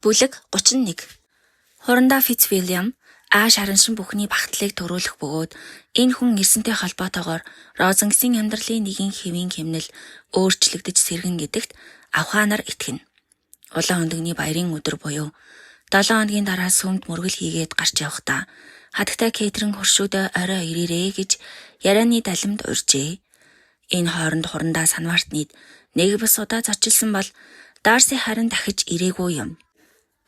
Бүлэг 31. Хурандаа Фицвильям ааш хараншин бүхний багтлыг төрүүлэх бөгөөд энэ хүн ирсэнтэй холбоотойгоор Розенгийн амьдралын нэгэн хэвийн хэмнэл өөрчлөгдөж сэргэн гэдэгт авхаанаар итгэнэ. Улаан өндөгний баярын өдөр буюу 7 хоногийн дараа сүмд мөргөл хийгээд гарч явахдаа хатагтай Кэтрин хуршүүдээ орой ирээрээ гэж ярианы далимд урьжээ. Энэ хооронд хурандаа Санвартнид нэг бас удаа зочилсон бол Дарси харин дахиж ирээгүй юм.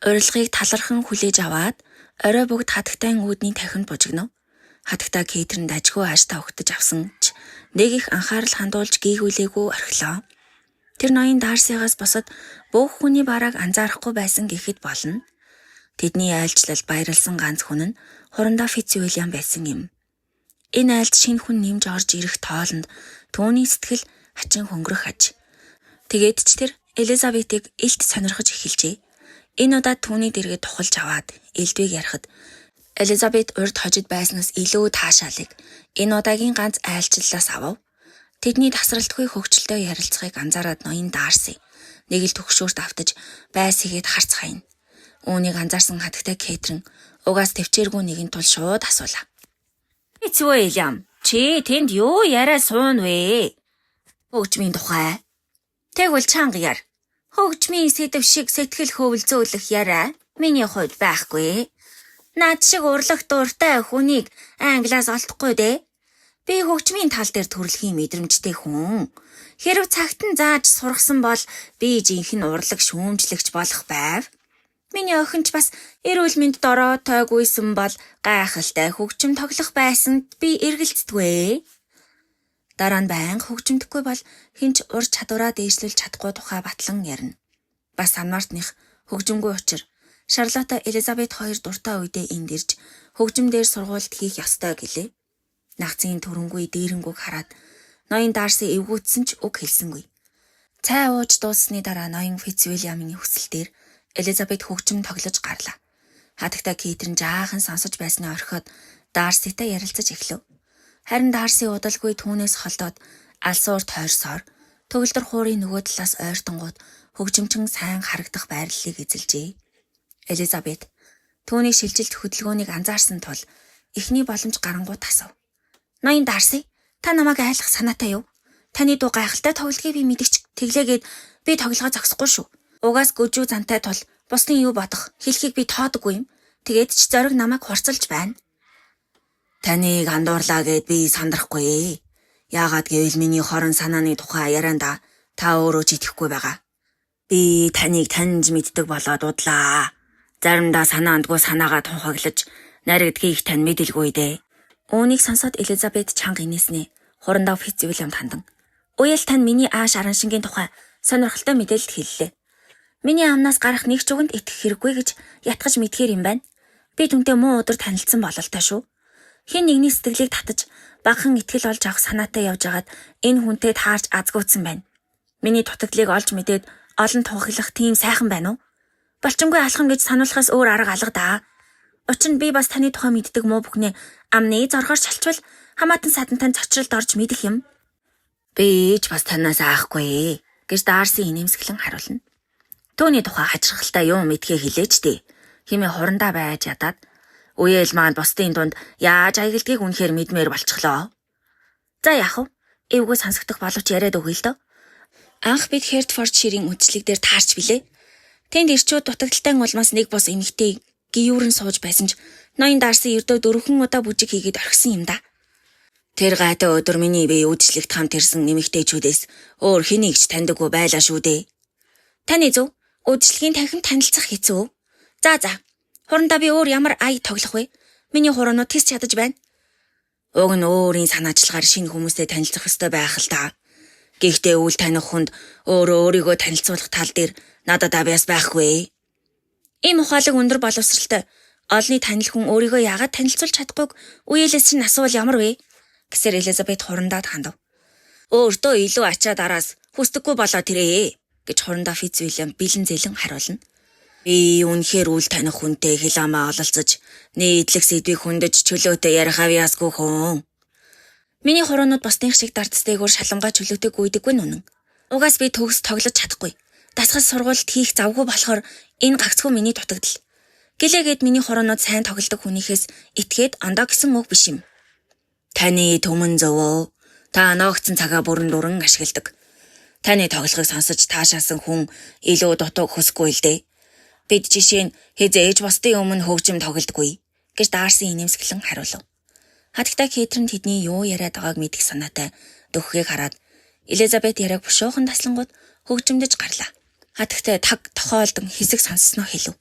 Урилгыг талархан хүлээж аваад орой бүгд хатагтай үүдний тахинд бужигнав. Хатагтай Кэтрин дажгүй ааштай өгтөж авсан ч нэг их анхаарал хандуулж гийгүүлээгүй орхилоо. Тэр ноён Дарсигаас босод бүх хүний барааг анзаарахгүй байсан гэхэд болно. Тэдний айлчлалд баярлсан ганц хүн нь хурандаа Фицвильям байсан юм. Энэ айлд шинэ хүн нэмж орж ирэх тоолонд түүний сэтгэл хачин хөнгөрөх аж. Тэгээд ч тэр Элизабетыг илт сонирхож эхэлжээ. Энэ удаад түүний дэргэд тухалж аваад элдвийг ярихад Элизабет урд хожид байснаас илүү таашаалыг энэ удаагийн ганц айлчлалаас авав. Тэдний тасралтгүй хөвгчлөлтөй ярилцахыг анзаараад ноён Дарси нэг л төгшөөрт автаж байс хийгээд харц хаяна. Үүнийг анзаарсан хатагтай Кэтрин угаас төвчээргүй нэгэн тул шууд асуулаа. Фицвильям, чи тэнд юу яриа суун вэ? Хөгжмийн тухай. Тэгвэл чанга яар. Хөгжмийн сэдв шиг сэтгэл хөвөлзөөлөх яриа миний хувьд байхгүй. Наад шиг урлах дуртай хүнийг англиас олдохгүй дээ. Би хөгжмийн тал дээр төрөлхийн мэдрэмжтэй хүн. Хэрв цагт нь зааж сургасан бол би жинхэнэ урлаг шүүмжлэгч болох байв. Миний охинч бас эрүүл мэнд дороо тойгүйсэн бол гайхалтай хөгжим тоглох байсанд би эргэлздэгвэ. Дараа нь байнга хөгжимдөхгүй бол хинч ур чадвараа дээшлүүлж чадахгүй тухай батлан ярина. Бас Санвартных хөгжимгүй учир Шарлотта Элизабет хоёр дуртай үедээ энд ирж хөгжим дээр сургуульд хийх ёстой гэлээ. Нагцын төрөнгүй дээрэнгүйг хараад ноён Дарси эвгүүцсэн ч үг хэлсэнгүй. Цай ууж дууссаны дараа ноён Фицвильямын хүсэл дээр Элизабет хөгжим тоглож гарлаа. Хатагтай Кэтрин жаахан сонсож байсны орхиод Дарситай ярилцаж эхлэв. Харин Дарси удалгүй түүнээс холдоод алсуур тойрсоор төгөлдөр хуурын нөгөө талаас ойртонгууд хөгжимчин сайн харагдах байрлалыг эзэлжээ. Элизабет түүний шилжилт хөдөлгөөнийг анзаарсан тул эхний боломж гарангуут асуув. Ноён Дарси, та намайг айлах санаатай юу? Таны дуу гайхалтай тоглолтыг би мэдгч тэглээгээд би тоглохоо зогсохгүй шүү. Угаас гүжүү зантай тул бусдын юу бодох хэлхийг би тоодоггүй юм. Тэгээд ч зориг намайг хурцлж байна. Таныг андуурлаа гэд би сандрахгүй. Яагаад гэвэл миний хорон санааны тухай ярианда та өөрөө ч итгэхгүй байгаа. Би таныг таньж мэддэг болоод удлаа. Заримдаа санаандгүй санаагаа тунхаглаж наригдгийг тань мэдэлгүй дээ. Үүнийг сонсоод Элизабет чанга инээснэ. Хурандаа Фицвильям тандан. Уял тань миний ааш араншингийн тухай сонирхолтой мэдээлэл хэллээ. Миний амнаас гарах нэг ч үгэнд итгэх хэрэггүй гэж ятгаж мэдгээр юм байна. Би түнтэй муу өдөр танилцсан бололтой шүү. Хин нэгний сэтгэлийг татаж багахан итгэл олж авах санаатай явж агаад энэ хүнтэй таарч азгуудсан байна. Миний дутагдлыг олж мэдээд олон тунхаглах тийм сайхан байна уу? Болчингүй алхам гэж сануулахаас өөр арга алга даа. Учир нь би бас таны тухай мэддэг муу бүхнээ амны зоргоор шалчвал хамаатан садантай цочролд орж мэдэх юм. Би ч бас танаас аахгүй гэж Дарси инээмсэглэн хариулна. Төвний тухай хачирхалтай юм мэдхээ хэлээч дээ. Химээ хурандаа байж ядаад үеэл маань бусдын дунд яаж аягладгийг үнэхээр мэдмээр болчихлоо. За яах вэ? Эвгүй сонсогдох боловч яриад өгье л дөө. Анх бид Хертфорд ширийн үндслэг дээр таарч билээ. Тэнд ирчүүд дутагдaltaй улмаас нэг бос эмэгтэй гиюрэн сууж байсан ч ноён Дарси ердөө 4 удаа бүжиг хийгээд орхисон юм да. Тэр гайтай өдөр миний бие үдшилэгт хамт ирсэн эмэгтэйчүүдээс өөр хэнийг ч таньдаггүй байлаа шүү дээ. Таны зөв? Үдшилгийн танхим танилцах хэцүү. За. Хурандаа би өөр ямар ая тоглох вэ? Миний хураанууд тэс чадаж байна. Уг нь өөрийн санаачлагаар шинэ хүмүүстэй танилцах ёстой байх л та. Гэхдээ үл таних хүнд өөрийгөө танилцуулах тал дээр надад авьяас байхгүй. Ийм ухаалаг өндөр боловсралтай олонний танил хүн өөрийгөө яагаад танилцуулж чадахгүйг үеэлээс чинь асуувал ямар вэ? Гэсээр Элизабет хурандаад хандав. Өөртөө илүү ачаа дараас хүсдэггүй болоо тэрээ гэж хурандаа Фицвильям бэлэн зэлэн хариулна. Би үнэхээр үл таних хүнтэй хэл амаа ололцож нийтлэг сэдвийг хөндөж чөлөөтэй ярих авьяасгүй хүн. Миний хураанууд бусдын шиг дардстэйгээр шалангаа чөлөөтэй гүйдэггүй нүнэн. Угаас би төгс тоглож чадахгүй. Дасгал сургуульд хийх завгүй болохоор Энэ гагцхүү миний дутагдал. Гэлээгээд миний хороонууд сайн тоглодог хүнийхээс итгээд ондоо гэсэн үг биш юм. Таны түмэн зөвөө. Та ноогцсон цагаа бүрэн дүрэн ашигладаг. Таны тоглохыг сонсож таашаасан хүн илүү дутуу хөсгүй л дээ. Бид жишээ нь хизээж бусдын өмнө хөгжим тоглодоггүй гэж Дарси инээмсэглэн хариулав. Хатагтай Кэтрин тэдний юу яриад байгааг мэдэх санаатай дөхөхийг хараад Элизабет яриаг бушуухан таслангууд хөгжимдөж гарлаа. Хатагтай таг тохиолдон хэсэг сонссноо хэлв.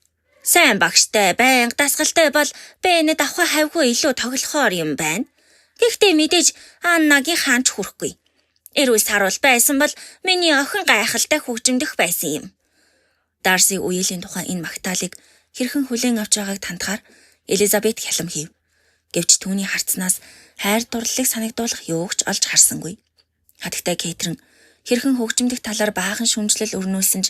Сайн багштай, байнга дасгалтай бол бэнэд авах хавгүй илүү тоглохоор юм байна. Гэхдээ мэдээж Аннагийн хаанч хүрэхгүй. Эрүүл саруул байсан бол миний охин гайхалтай хөгжимдөх байсан юм. Дарси үеилийн тухай энэ магтаалыг хэрхэн хүлээн авч байгааг тандахаар Элизабет хялам хийв. Гэвч түүний харцнаас хайр дурлалыг санагдуулах юугч олж харсангүй. Хатагтай Кэтрин хэрхэн хөгжимдөх талаар баахан шүмжлэл өрнүүлсэн ч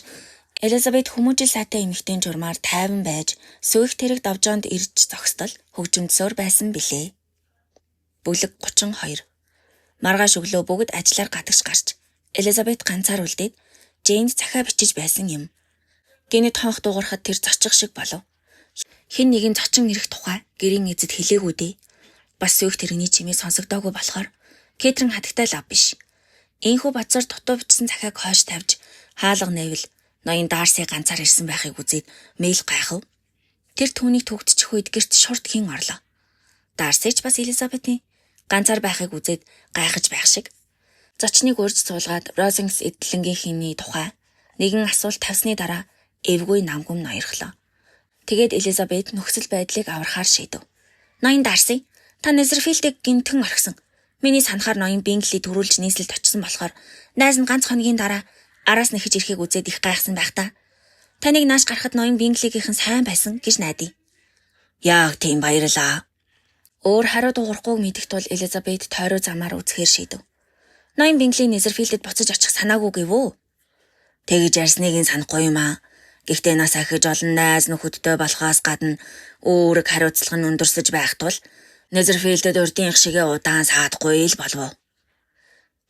Элизабет хүмүүжил сайтай эмэгтэйн журмаар тайван байж сүйх тэрэг давжоонд ирж зогсдол хөгжимдсөөр байсан билээ. Бүлэг 32. Маргааш өглөө бүгд ажиллаар гадагш гарч Элизабет ганцаар үлдээд Жэйнд захаа бичиж байсан юм. Гэнэт хонх дуугарахад тэр зочих шиг болов. Хэн нэгэн зочин ирэх тухай гэрийн эзэд хэлээгүү дээ. Бас сүйх тэрэгний чимээ сонсогдоогүй болохоор Кэтрин хатагтай лав биш. Ийхүү бацаар дутуу бичсэн захааг хойш тавьж хаалга нэвэл ноён Дарси ганцаар ирсэн байхыг үзээд мэйл гайхав. Тэр түүнийг түгтчих үед гэрт шурд хийн орлоо. Дарси ч бас Элизабетийн ганцаар байхыг үзээд гайхаж байх шиг. Зочныг урьж суулгаад Розингс эдлэнгийн хиний тухай нэгэн асуулт тавьсны дараа эвгүй намгүм ноёрхлоо. Тэгээд Элизабет нөхцөл байдлыг аврахаар шийдэв. Ноён Дарси, та Незерфилдийг гинтэн орхисон. Миний санахаар ноён Бингли төрүүлж нийслэлд очсон болохоор найз нь ганц хоногийн дараа араас нэхэж ирэхийг үзээд их гайхсан байх та. Таныг нааш гарахад ноён Бинглигийнхэн сайн байсан гэж найдаа. Яг тийм баярлаа. Өөр хариу дуурахгүй мэдэх тул Элизабет тойроо замаар үзэхээр шийдэв. Ноён Бингли Незерфилдэд буцаж очих санаагүй гэвүү. Тэгж ярьсныг нь санахгүй юм аа. Гэхдээ нас ахиж олон найз нөхөдтэй болохоос гадна өөрөг хариуцлага нь өндөрсөж байх тул Незерфилдэд урдынх шигээ удаан саадахгүй л болов.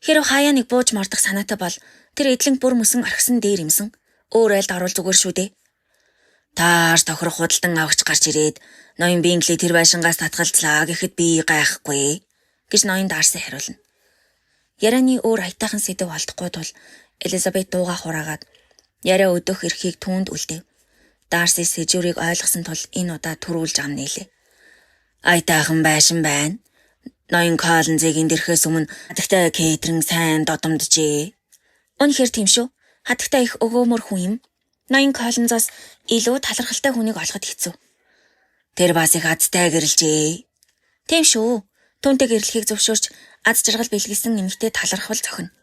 Хэрэв хаяа нэг бууж мордох санаатай бол тэр эдлэнг бүр мөсөн орхисон дээр имсэн өөр айлд оруул зүгээр шүү дээ. Тааш тохирох худалдан авахч гарч ирээд ноён Бингли тэр байшингаас татгалзлаа гэхэд би гайхгүй гэж ноён Дарси хариулна. Ярианы өөр аятайхан сэдэв олдохгүй тул Элизабет дууга хураагаад яриа өдөх эрхийг түүнд үлдэв. Дарси сэжүүрийг ойлгосон тул энэ удаа төрүүлж ам нийлээ. Аятайхан байшин байна. Ноён Коллинзыг эндэрхээс өмнө хатагтай Кэтрин сайн додомджээ. Үнэхээр тийм шүү. Хатагтай их өгөөмөр хүн юм. Ноён Коллинзоос илүү талархалтай хүнийг олоход хэцүү. Тэр бас их азтай гэрэлжээ. Тийм шүү. Түүнтэй гэрлэхийг зөвшөөрч аз жаргал бэлгэлсэн нэмэгтэй талархвал зохино.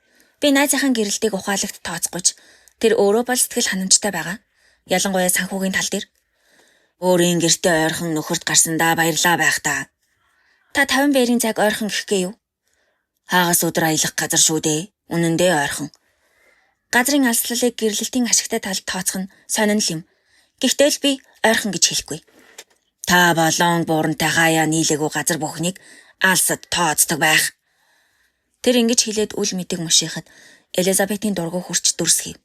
Би найзынхаа гэрэлтийг ухаалагт тооцгооч. Тэр өөрөө бол сэтгэл ханамжтай байгаа. Ялангуяа санхүүгийн тал дээр. Өөрийн гэртээ ойрхон нөхөрт гарсандаа баярлаа байх та. Та 50 бээрийн цаг ойрхон гихгээ юу? Хагас өдөр аялах газар шүү дээ. Үнэн дээр ойрхон. Газрын алслалыг гэрлэлтийн ашигтай талд тооцох нь сонирхол юм. Гэхдээ л би ойрхон гэж хэлэхгүй. Та болон буурантай хаяа нийлээгүй газар бүхнийг алсад тооцдог байх. Тэр ингэж хэлээд үл мэдэг мушихад Элизабетийн дургу хурч дүрсгэв.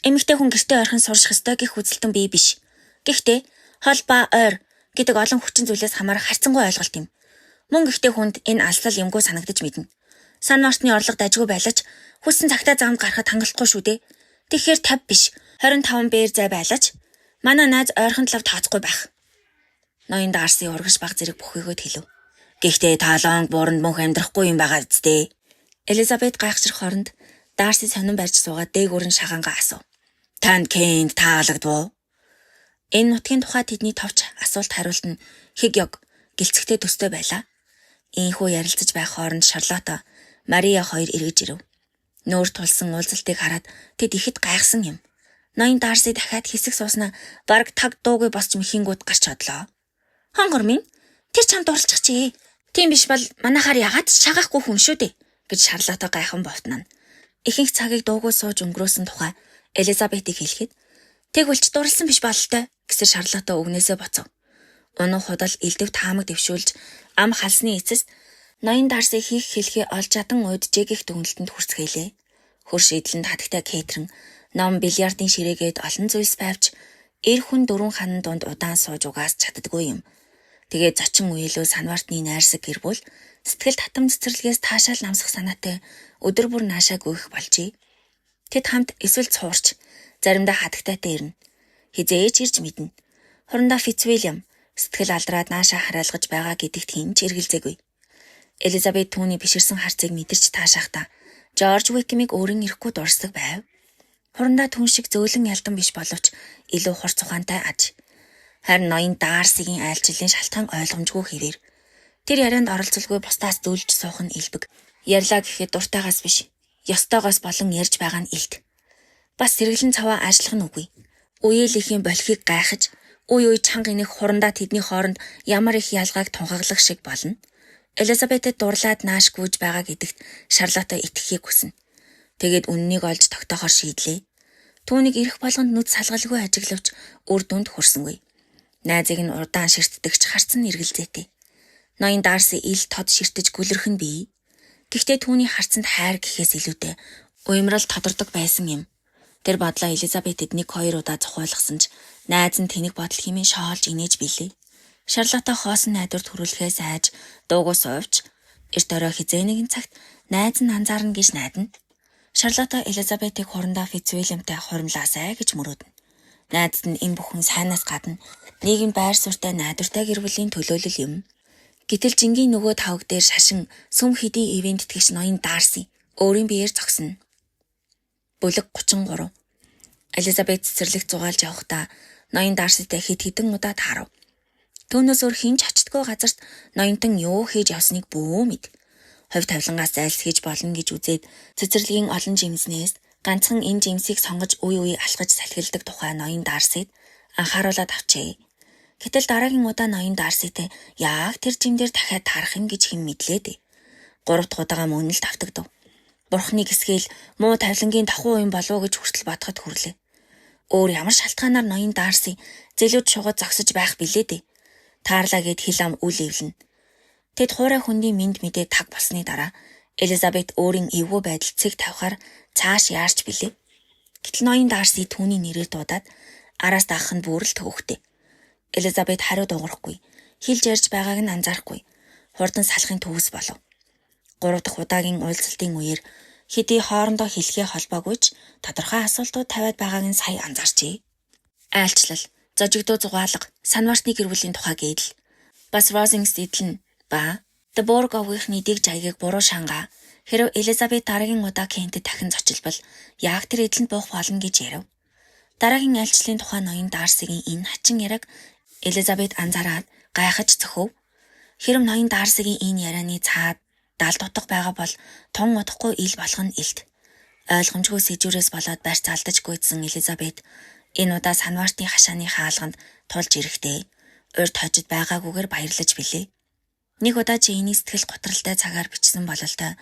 Эмэгтэй хүн гэртээ ойрхон сурах ёстой гэх үзэлтэн бий биш. Гэхдээ хол ба ойр гэдэг олон хүчин зүйлээс хамаарах харьцангуй ойлголт юм. Мөн гэхдээ хүнд энэ алслал юмгүй санагдаж мэднэ. Сан мартны орлого дажгүй байлаач хүссэн цагтаа замд гарахад хангалтгүй шүү дээ. Тэгэхээр 50 биш 25 бээр зай байлаач манай найз ойрхон талав тооцохгүй байх. Ноён Дарси урагш баг зэрэг бүхийгөө хэлв. Гэхдээ таалонг бууранд мөнх амьдрахгүй юм байгаа зү. Элизабет гайхшрах хооронд Дарси сонин барьж суугаад дээгүүрэн шагаангаа асуув. Танд Кэнд таалагдв уу? Энэ нутгийн тухай тэдний товч асуулт хариулт нь хэг ёг гэлцэгтэй төстэй байлаа. Ийхүү ярилцаж байх хооронд Шарлотта, Мария хоёр эргэж ирэв. Нүүр тулсан уулзалтыг хараад тэд ихэд гайхсан юм. Ноён Дарси дахиад хэсэг сууснаа бараг таг дуугүй босч мөхингүүд гарч одлоо. Хонгор минь тэр чамд дурлчих чи. Тийм биш бол манайхаар ягаад шагаахгүй хүн шүү дээ гэж Шарлотта гайхан бовтнана. Ихэнх цагийг дуугүй сууж өнгөрөөсөн тухай Элизабетийг хэлэхэд тэгвэл ч дурлсан биш бололтой гэсэр Шарлотта өгнөөсөө боцов. Унах худал элдэв таамаг дэвшүүлж ам халсны эцэст ноён Дарси хийх хэлхий олж чадан уйджээ гэх дүгнэлтэнд хүрцгээлээ. Хөрш идэлэнд хатагтай Кэтрин ном бильярдын ширээгээд олон зүйлс байвч Эр хүн дөрвөн хаан донд удаан сууж угаас чаддаггүй юм. Тэгээд зочин үеэлөө санвартны найрсаг гэр бүл сэтгэл татам цэцэрлэгээс таашаал намсах санаатай өдөр бүр наашаа гүйх болжээ. Тэд хамт эсвэл цуурч заримдаа хатагтайтай ирнэ. Хизээч ирж мэднэ. Хорондоо Фицвильям сэтгэл алдраад наашаа хараалгаж байгаа гэдэгт хэн ч эргэлзээгүй. Элизабет түүний биширсэн харцыг мэдэрч таашахдаа Жорж Уикмиг өөрийн ирэхгүй дурсдаг байв. Хорондоо түн шиг зөөлөн ялдан биш боловч илүү хурц ухаантай аж. Харин ноён Дарсигийн айлчлалын шалтгаан ойлгомжгүй хэвээр тэр ярианд оролцолгүй бусдаас дүүлж суух нь илбэг. Ярьлаа гэхэд дуртайгаас биш, ёстойгоос болон ярьж байгаа нь илт. Бас сэргэлэн цаваа ажиллах нь үгүй. Үеэлийн болохыг гайхаж, үе чанга инэх хурандаа тэдний хооронд ямар их ялгааг тунхаглах шиг болно. Элизабетэд дурлаад нааш гүйж байгаа гэдэгт Шарлотта итгэхийг хүснэ. Тэгээд үннийг олж тогтоохоор шийдлээ. Түүнийг ирэх болгонд нүд салгалгүй ажиглавч үр дүнд хүрсэнгүй. Найзыг нь удаан ширтдэгч харцсан эргэлзээтэй. Ноён Дарси ил тод ширтэж гүлэрхэн бий. Гэхдээ түүний харцанд хайр гэхээс илүүтэй уймрал тодордог байсан юм. Тэр бодлоо Элизабетэд 1-2 удаа зохиолгосон ч найз нь тэнэг бодол хэмээн шоолж инээж билээ. Шарлотта хоосон найдвар төрүүлэхээс айж дуугүй суувч эрт орой хизээ нэгэн цагт найз нь анзаарна гэж найдана. Шарлотта Элизабетийг хорондоо Фицвильямтай хуримлаасай гэж мөрөөднө. Найзд нь энэ бүхэн сайнаас гадна нийгэм байр суурьтай найдвартай гэр бүлийн төлөөлөл юм. Гэтэл жингийн нөгөө тавг дээр шашин сүм хэдий ивент тэтгэгч ноён Дарси өөрийн биеэр зогсоно. Бүлэг 33. Элизабет цэцэрлэг зугаалж явахдаа ноён Дарситай хэд хэдэн удаа таарав. Түүнээс өөр хинч очтгоо газарт ноёнтон юу хийж явсныг бөө мэд. Хувь тавилангаас зайлсхийж болно гэж үзээд цэцэрлэгийн олон жимснээс ганцхан энэ жимсийг сонгож үе алхаж салхилдаг тухай ноён Дарсид анхааруулаад авчээ. Гэтэл дараагийн удаа ноён Дарситэй яг тэр жимдэр дахиад таарах юм гэж хэн мэдлээ дээ. 3 дахь удаага мөн л давтагдав. Бурхны гисгээл муу тавилангийн давхуу юм болов уу гэж хүртэл бодоход хүрлээ. Өөр ямар шалтгаанаар ноён Дарси зэлүүд шугад зогсож байх билээ дээ. Таарлаа гэд хил ам үл эвлэн. Тэд хуурай хүндийн мэд мэдээ таг болсны дараа Элизабет өөрийн эвгүй байдал цэг тавихаар цааш яарч билээ. Гэтэл ноён Дарси түүний нэрээр дуудаад араас даах нь бүрэл төвөгтэй. Элизабет хариу дуурахгүй, хилж ярьж байгааг нь анзаарахгүй. Хурдан салахын төвс болов. 3 дахь удаагийн уулзалтын үеэр хэдий хоорондоо хэлхээ холбоогүй ч тодорхой асуултууд тавиад байгааг нь сая анзаарчээ. Айлчлал, зожигдуу зугаалга, санвартны гэр бүлийн тухай гэдэл, бас Росингстедлэн ба The Borg of-ийн дэг жаягийг буруу шангаа. Хэрэв Элизабет дараагийн удаа Кентэд дахин зочилбол яг тэр эдлэнд буух болно гэж ярив. Дараагийн айлчлалын тухай ноён Дарсигийн энэ хачин яриаг Элизабет анзаараад гайхаж цөхөв. Хэрэв ноён Дарсигийн энэ ярианы цаад далд утга байгаа бол тун удахгүй ил болох нь илт. Ойлгомжгүй сэжүүрээс болоод барьц алдаж гүйдсэн Элизабет энэ удаа санвартын хашааны хаалганд тулж ирэхдээ урьд хожид байгаагүйгээр баярлаж билээ. Нэг удаа чи энэ сэтгэл готролтой цагаар бичсэн бололтой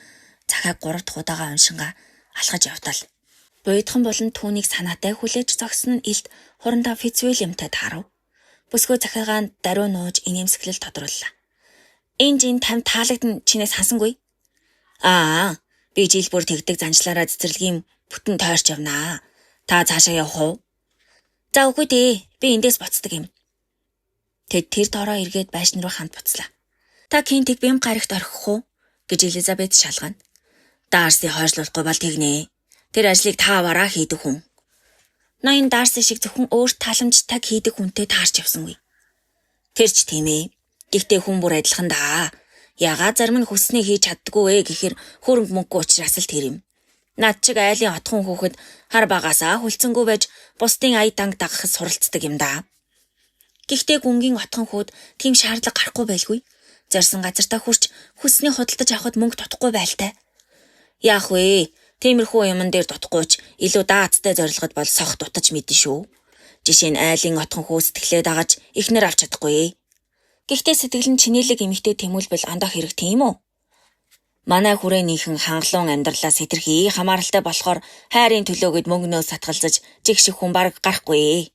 цахаг 3 дахь удаага уншингаа алхаж явтал. Буйдхан болон түүнийг санаатай хүлээж зогсон нь илт хурандаа Фицвильямтай таарав. Бүсгүй захиагаанд даруй нууж инээмсэглэл тодрууллаа. Энэ жин тамд таалагдсан чинээс хансангүй. Би жил бүр тэгдэг занчлаараа цэцэрлэгийн бүтэн тойрч явнаа. Та цаашаа явах уу? За үгүй дээ. Би эндээс буцдаг юм. Тэд тэр доороо эргээд байшин руу хамт буцлаа. Та Кентиг бэм гарагт орхих уу? Гэж Элизабет шалгана. Дарси хойшлуулахгүй бол тэгнэ. Тэр ажлыг та аваараа хийдэг хүн. Ноён Дарси шиг зөвхөн өөрт таламжтай хийдэг хүнтэй таарч явсангүй. Тэр ч тийм ээ. Гэхдээ хүн бүр адилхан даа. Ягаад зарим нь хүснээ хийж чаддгүй вэ гэхээр хөрөнгө мөнгөгүй учраас л тэр юм. Над чиг айлын отхон хүүхэд хар багасаа хүлцэнгүй байж бусдын ая данг дагахад суралцдаг юм да. Гэхдээ гүнгийн отхон хүүд тийм шаардлага гарахгүй байлгүй. Зорсон газартаа хүрч хүснээ худалдаж авахд мөнгө тутахгүй байлтай. Яах вэ? Тиймэрхүү юмн дээр дутахгүй ч илүү даацтай зорилгод бол сох дутаж мэдэн шүү. Жишээ нь айлын отхон хүү сэтгэлээ дагаж ихнэр авч чадахгүй. Гэхдээ сэтгэл нь чинэлэг эмэгтэй тэмүүлбэл андах хэрэг тийм үү? Манай хүрээнийхэн хангалуун амьдралаас хэтэрхий хамааралтай болохоор хайрын төлөөгөд мөнгнөө сатгалзаж жигших хүн бараг гарахгүй.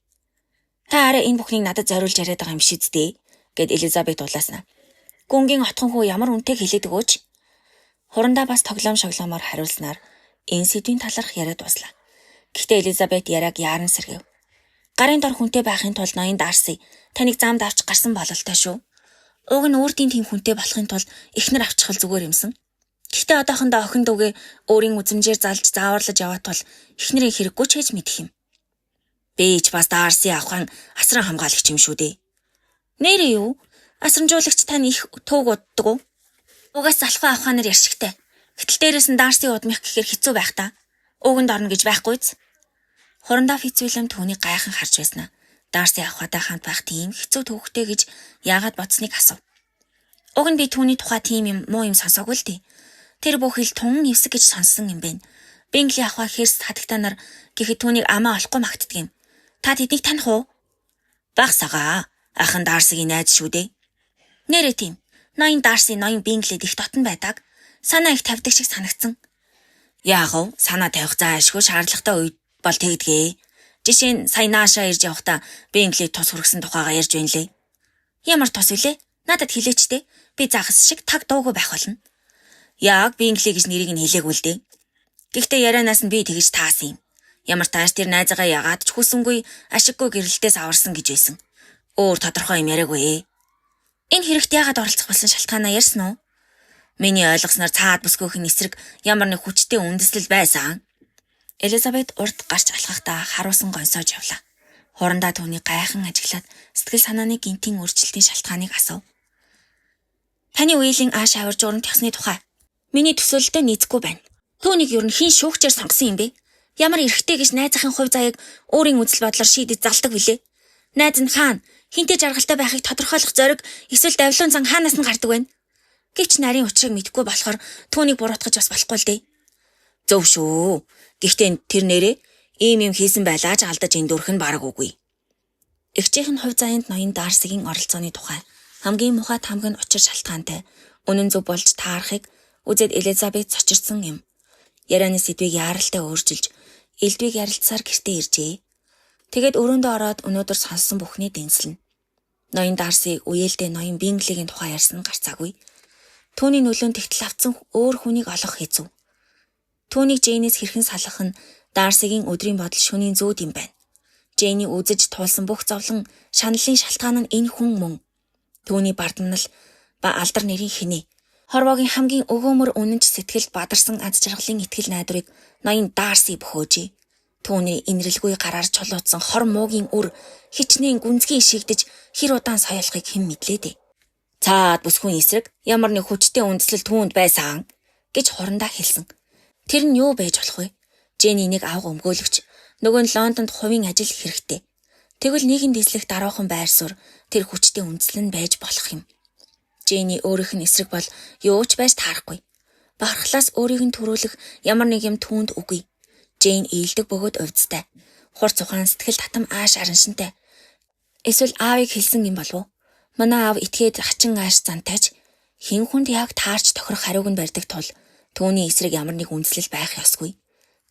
Та арай энэ бүхнийг надад зориулж яриад байгаа юм шийд дээ гэд Элизабет улаасна. Гүнгийн отхон хүү ямар үнэтэй хэлээдэг өөч? Хурандаа бас тоглоом шоглоомоор хариулснаар энэ сэдвийн таларх яриад дуслаа. Гэхдээ Элизабет яриаг яаран сэргэв. Гарын дор хүнтэй байхын тулд ноён Дарси таныг замд авч гарсан бололтой шүү. Уг нь өөртийн тийм хүнтэй болохын тулд эхнэр авчихвал зүгээр юмсан. Гэхдээ одоохондоо охин дүүгээ өөрийн үзмжээр залж зааварлаж яваа тул эхнэрийн хэрэггүй ч гэж мэдэх юм. Би ч бас Дарси авхан асран хамгаалагч юм шүү дээ. Нэрээ юу? Асрамжуулагч тань их төөг уддаг уу? Угаас залхуу авханаар яршигтай. Гэтэл дээрээс нь Дарси удмих гэхээр хэцүү байх та. Ууганд орно гэж байхгүйц. Хурандаа Фицвилем түүнийг гайхан харж байснаа. Дарси авахтай хамт байх тийм хэцүү төвхтэй гэж яагаад бодсныг асуув. Уг нь би түүний тухай тийм юм муу юм сонсоогүй л дээ. Тэр бүхэл тун эвсэг гэж сонссон юм бэ. Бингли авах хэрс хатагтанаар гэхэд түүнийг амаа олохгүй магтдаг юм. Та тэднийг таних уу? Багсагаа. Ахын Дарсигийн найз шүү дээ. Нэрээ тийм. Ноён Дарси ноён Бинглид их дотн байдаг. Санаа их тавьдаг шиг санагдсан. Яах вэ? Санаа тавих заашгүй шаардлагатай үед бол тэгдгээ. Жишээ нь сая наашаа ирж явахдаа Бинглид тус хүргэсэн тухайгаа ярьж байна лээ. Ямар тус вүлээ? Надад хэлээч дээ. Би загас шиг таг дуугүй байх болно. Яг Бингли гэж нэрийг нь хэлээгүй л дээ. Гэхдээ ярианаас нь би тэгэж таасан юм. Ямар тааш тэр найзаагаа ягаад ч хүсэнгүй ашиггүй гэрэлтээс аварсан гэж байсан. Өөр тодорхой юм яриаггүй. Энэ хэрэгт яагаад оролцох болсон шалтгаанаа ярьсан уу? Миний ойлгосноор цаад бүсгүйхэн эсрэг ямар нэг хүчтэй үндэслэл байсан. Элизабет урд гарч алхахдаа харуулсан гонсоож явлаа. Хурандаа түүний гайхан ажиглаад сэтгэл санааны гинтийн өөрчлөлтийн шалтгааныг асуув. Таны үеийн ааш аварж урамт явсны тухай миний төсөөлөлтөд нийцэхгүй байна. Түүнийг юу н хин шүүгчээр сонгосон юм бэ? Ямар эрхтэй гэж найзахын хувь заяаг өөрийн үзэл бодлоор шийдэж залдаг билээ. Найз нь хаана хинтээ жаргалтай байхыг тодорхойлох зориг эсвэл давлуун цан хаанаас нь гардаг вэ? Гэвч нарийн учрыг мэдэхгүй болохоор түүнийг буруутгаж бас болохгүй л дээ. Зөв шүү. Гэхдээ тэр нэрээ ийм юм хийсэн байлаа ч алдаж эндүрх нь бараг үгүй. Эгчийнх нь хувь заяанд ноён Дарсигийн оролцооны тухай хамгийн мухай тамга нь учир шалтгаантай үнэн зөв болж таарахыг үзээд Элизабет цочирсан юм. Ярианы сэдвийг яаралтай өөрчилж элдвийг ярилцсаар гэртээ иржээ. Тэгээд өрөөндөө ороод өнөөдөр сонссон бүхний дэнслэн. Ноён Дарси үеэлдээ ноён Бинглигийн тухай ярьсан гарцаагүй. Түүний нөлөөнд тэгтэл авцсан өөр хүнийг олох хэцүү. Түүнийг Джейнээс хэрхэн салах нь Дарсигийн өдрийн бодол шөнийн зүүд юм байна. Джейни үзэж туулсан бүх зовлон шаналлын шалтгаан нь энэ хүн мөн. Түүний бардамнал ба алдар нэрийн хинэ. Хорвоогийн хамгийн өгөөмөр үнэнч сэтгэлд бадарсан аз жаргалын итгэл найдварыг ноён Дарси бөхөөжээ. Түүний инрэлгүй гараар чулуудсан хор муугийн үр хичнээн гүнзгий шигдэж хэр удаан соёлохыг хэн мэдлээ дээ. Цаад бүсгүй эсрэг ямар нэг хүчтэй үндэслэл түүнд байсан гэж хурандаа хэлсэн. Тэр нь юу байж болох вэ? Жэни нэг авга өмгөөлөгч, нөгөө нь Лондонд хувийн ажил хэрэгтэй. Тэгвэл нийгэм дэслэх даруухан байр суурь тэр хүчтэй үндэслэл нь байж болох юм. Жэни өөрийнх нь эсрэг бол юу ч байж таарахгүй. Бахархлаас өөрийг нь төрүүлэх ямар нэг юм түүнд үгүй. Жэйн ийдэг бөгөөд увдстай. Хурц ухаан сэтгэл татам ааш араншинтай. Эсвэл аавыг хэлсэн юм болов уу? Манай аав итгээд хачин ааш зантайч хэн хүнд яг таарч тохирох хариуг нь барьдаг тул түүний эсрэг ямар нэг үндэслэл байх ёсгүй.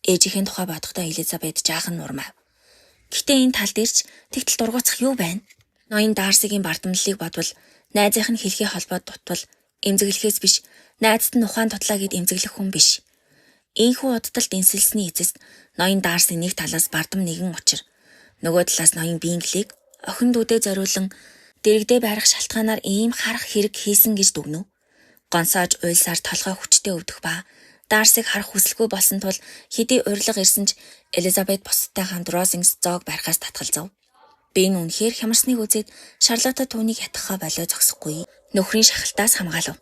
Ээжийнхэн тухай бодохдоо Элизабет жаахан нурмав. Гэтэ энэ тал дээрч тэгтэл дургуутсах юу байна? Ноён Дарсигийн бардамлалыг бодвол найзынх нь хэлхий холбоод дутвал эмзэглэхээс биш, найзд нь ухаан тутлаа гэд эмзэглэх хүн биш. Ийхүү удталд инсэлсний эцэст ноён Дарси нэг талаас бардам нэгэн учир, нөгөө талаас ноён Бинглиг охин дүүдэд зориулан дэрэгдээ байрах шалтгаанаар ийм харах хэрэг хийсэн гэж дүгнэв. Гонсоож уйлсаар толгой хүчтэй өвдөх ба Дарсиг харах хүсэлгүй болсон тул хэдий урилга ирсэн ч Элизабет бусдтай хамт Розингс зоог барихаас татгалзав. Бин үнэхээр хямарсныг үзээд Шарлотта түүнийг ятгахаа болоо зогсохгүй. Нөхрийн шахалтаас хамгаалав.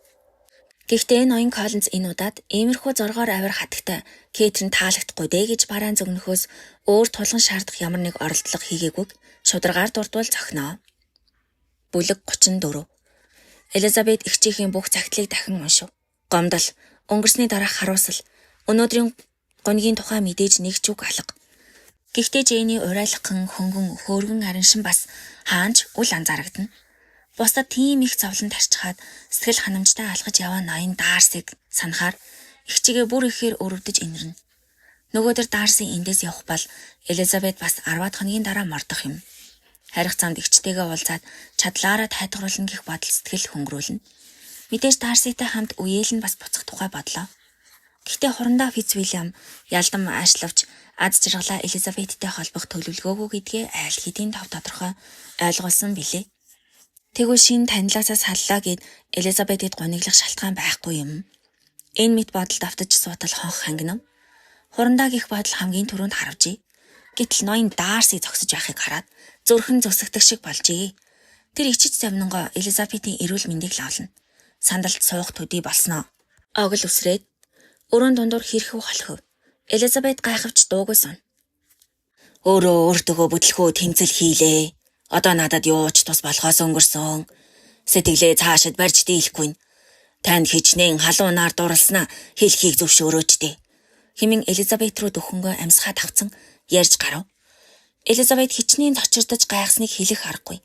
Гэхдээ ноён Коллинз энэ удаад иймэрхүү зоргоор авир хатагтай Кейтрин таалагдахгүй дээ гэж бараан зөгнөхөөс өөр тулган шаардах ямар нэг оролдлого хийгээгүйг шударгаар дурдвал зохиноо. Бүлэг 34. Элизабет эгчийнхэн бүх цагтлыг дахин уншив. Гомдол, өнгөрсний дараах харуусал, өнөөдрийн гонигийн тухай мэдээж нэг ч үг алга. Гэхдээ Жэйний урайлахын хөнгөн хөөргөн араншин бас хаанч үл анзаарагдана. Бусдад тийм их зовлон тарчхаад сэтгэл ханамжтай алгаж яваа ноён Дарсиг санахаар эгчигээ бүр ихээр өрөвдөж инэрнэ. Нөгөөдөр Дарси эндээс явах бол Элизабет бас 10 хоногийн дараа мордох юм. Харих замд эгчтэйгээ уулзаад чадлаараа тайлгаруулна гэх бодол сэтгэл хөнгөрүүлнэ. Мэдээж Дарситай хамт үеэл нь бас буцах тухай бодлоо. Гэхдээ хурандаа Фицвилем ялдам аашлавч аз жаргалаа Элизабеттэй холбох төлөвлөгөөгүй гэдгээ айл хэдийн тодорхой ойлгуулсан билээ. Тэгвэл шинэ танилаасаа саллаа гэд Элизабетэд гониглох шалтгаан байхгүй юм. Энэ мэт бодол давтаж суутал хонх хангинав. Хурандаа гих бодол хамгийн түрүүнд харвжээ. Гэтэл ноён Дарсийг зогсож байхыг хараад зүрхэн зүсэгдэх шиг болжээ. Тэр ичиж завнингоо Элизабетийн эрүүл мэндийг лавлна. Сандалд суух төдий болсноо. Огл үсрээд өрөөнд дундуур хэрхүү холхов. Элизабет гайхавч дуугүй сон. Өөрөө өөртөө бүтлэхүү тэмцэл хийлээ. Одоо надад юу ч тус болохоос өнгөрсөн. Сэтгэлээ цаашид барьж дийлэхгүй. Танд хичнээн халуунаар дурлснаа хэлхийг зөвшөөрөөч дээ. Хэмин Элизабет руу дөхөнгөө амьсгаа тавцсан ярьж гарав. Элизабет хичнээн цочирдож гайхсныг хэлэх аргагүй.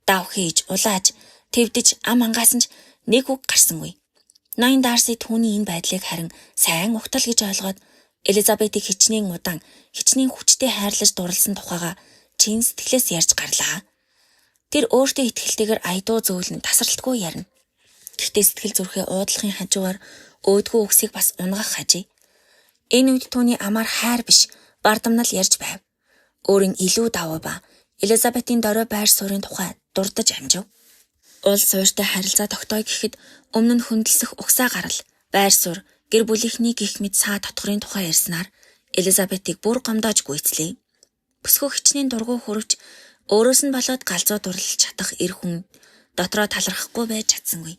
Дав хийж, улааж, твдэж ам ангаасан ч нэг үг гарсангүй. Ноён Дарси түүний энэ байдлыг харин сайн ухтал гэж ойлгоод Элизабетийг хичнээн удаан, хичнээн хүчтэй хайрлаж дурлсан тухайга чин сэтгэлээс ярьж гарлаа. Тэр өөртөө итгэлтэйгээр айдуу зөөлн тасралтгүй ярина. Гэхдээ сэтгэл зүрхээ уудлахын хажуугаар өөдгөө үгсийг бас унгах хажээ. Энэ үед түүний амар хайр биш, бардамнал ярьж байв. Өөрийн илүү давуу ба Элизабетийн дорой байр суурийн тухай дурдж амжив. Уул суурьтай харилцаа тогтоё гэхэд өмнө нь хөндлөсөх угсаа гарал, байр суурь, гэр бүлийнхний гих мэд саа татхрын тухай ярьснаар Элизабетийг бүр гомдоож гүйцлээ. Бүсгүй хичнээн дургу хүрвч өөрөөс нь болоод галзуу дурлаж чадах эр хүн дотроо талархахгүй байж чадсангүй.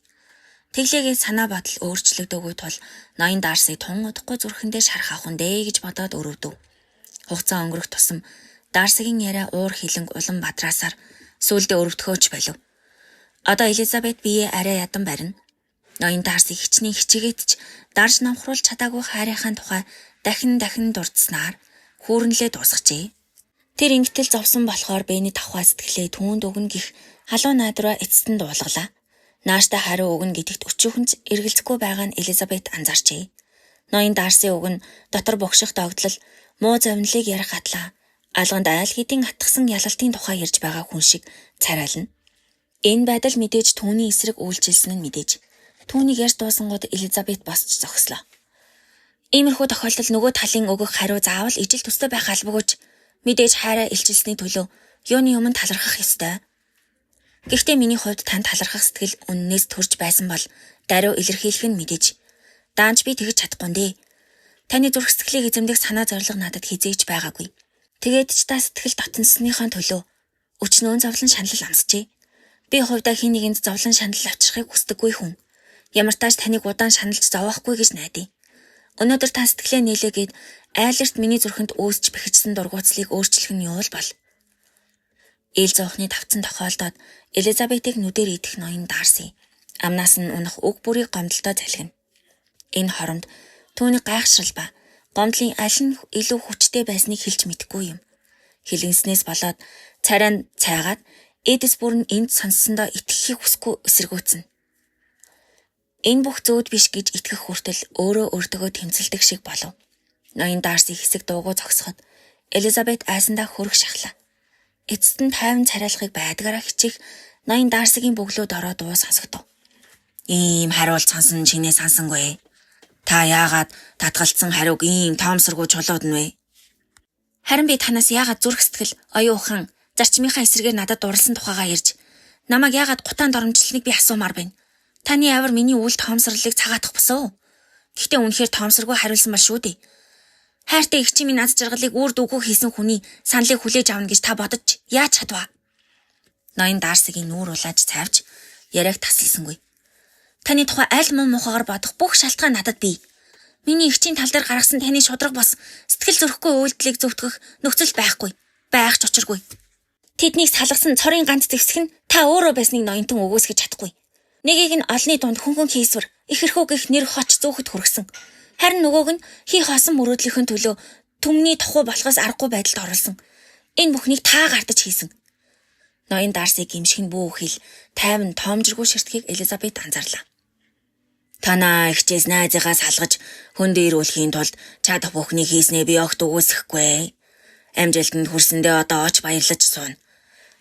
Тэглээгээ санаа бодол өөрчлөгдөөгүй тул ноён Дарси тун удахгүй зүрхэндээ шарах авах үндэ гэж бодоод өрөвдөв. Хугацаа өнгөрөх тусам Дарсигийн яриа уур хилэнг улам бадраасаар сүүлдээ өрөвдөхөөч болов. Одоо Элизабет бие арай ядан барина. Ноён Дарси хичнээн хичээгээд ч дарж намхруулж чадаагүй хайрынхаа тухай дахин дурдснаар хүүрнэлээ дуусгажээ. Тэр ингэтэл зовсон болохоор Бэни тавхаа сэтгэлээ түүнд өгнө гих халуун найдвараа эцэст нь дуулгалаа. Нааштай хариу өгнө гэдэгт өчүүхэн ч эргэлзэхгүй байгаа нь Элизабет анзаарчээ. Ноён Дарси үг нь дотор богших догтлол, муу завинлыг ярих атлаа. Алганд айл хэдийн атгсан ялалтын тухай ярьж байгаа хүн шиг царайлна. Энэ байдал мэдээж түүний эсрэг үйлчилсэн нь мэдээж. Түүнийг ярьж дуусангууд Элизабет босч зогслоо. Иймэрхүү тохиолдолд нөгөө талын өгөх хариу заавал ижил төстэй байх албагүйч мэдээж хайраа илчилсэний төлөө юуны өмнө талархах ёстой. Гэхдээ миний хувьд тань талархах сэтгэл үннээс төрж байсан бол даруй илэрхийлэх нь мэдээж. Даанч би тэгж чадахгүй дээ. Таны зүрх сэтгэлийг эзэмдэх санаа зорилго надад хизээж байгаагүй. Тэгээд ч та сэтгэл дотносныхоо төлөө өчнөө зовлон шанал амсжээ. Би хувьдаа хин нэгэнд зовлон шанал авчрахыг хүсдэггүй хүн. Ямар тааж таныг удаан шаналж зовоохгүй гэж найдаа. Өнөөдөр та сэтгэлээ нийлээгээд айлэрт миний зүрхэнд үүсч бэхжсэн дургуутслыг өөрчлөх нь юу бол? Ил зоохны тавцан тохиолдоод Элизабетийг нүдээр идэх ноён Дарси амнаас нь унах үг бүрийг гомдолтой залхина. Энэ хоромд түүний гайхшрал ба гомдлын аль нь илүү хүчтэй байсныг хэлж мэдэхгүй юм. Хилэнснээс болоод царайнд цайгаад эдэс бүрэн энд сонссондоо итгэхийг хүсэхгүй эсэргүүцнэ. Энэ бүх зөөд биш гэж итгэх хүртэл өөрөө өөртөө тэмцэлдэг шиг болов. Ноён Дарси хэсэг дуугүй зогсоход Элизабет айсандаа хөрөх шахлаа. Эцэст нь тайван царайлахыг байдгаараа хичээх ноён Дарсигийн бөглөө дороо дуу сонсогдов. Ийм хариулт сонсон чинээ сансангүй. Та яагаад татгалцсан хариуг ийм тоомсоргүй чулууд нь вэ? Харин би танаас яагаад зүрх сэтгэл, оюун ухаан, зарчмынхаа эсрэгээр надад дурлсан тухайгаа ярьж, намайг яагаад гутаанд оромжлсныг би асуумаар байна. Таны авар миний үйл тоомсрлыг цагаатах босоо. Гэхдээ үнэхээр тоомсоргүй хариулсан ба шүү дээ. Хайртай эгчийн минь аз жаргалыг үр дүггүй хийсэн хүний саналыг хүлээж авна гэж та бодож яаж чадваа? Ноён Дарсигийн нүүр улааж цайвч яриаг тасалсангүй. Таны тухай аль муухайгаар бодох бүх шалтгаан надад бий. Миний эгчийн тал дээр гаргасан таны шудраг бос сэтгэл зөрөхгүй үйлдэлийг зөвтгөх нөхцөл байхгүй. Байх ч учиргүй. Тэднийг салгасан цорын ганц зэвсэг нь та өөрөө байсныг ноёнтон өгөөсгөж чадахгүй. Нэгийг нь олны дунд хөнгөн хийсвэр ихэрхүү гих нэр хоч зөөхөд хүргэсэн. Харин нөгөөг нь хий хоосон мөрөөдлөхийн төлөө түмний тухай болохоос аргагүй байдалд оруулсан. Энэ бүхнийг та гардаж хийсэн. Ноён Дарси гимшиг нь бүү хэл тайван тоомжиргүй ширтгийг Элизабет анзаарлаа. Танаа ихчээс найзыгаа салгаж хүн дээр үлхийн тулд чад бүхнийг хийснээ би огт үгүйсэхгүй. Амжилтанд хүрсэндээ одоо оч баярлаж сууна.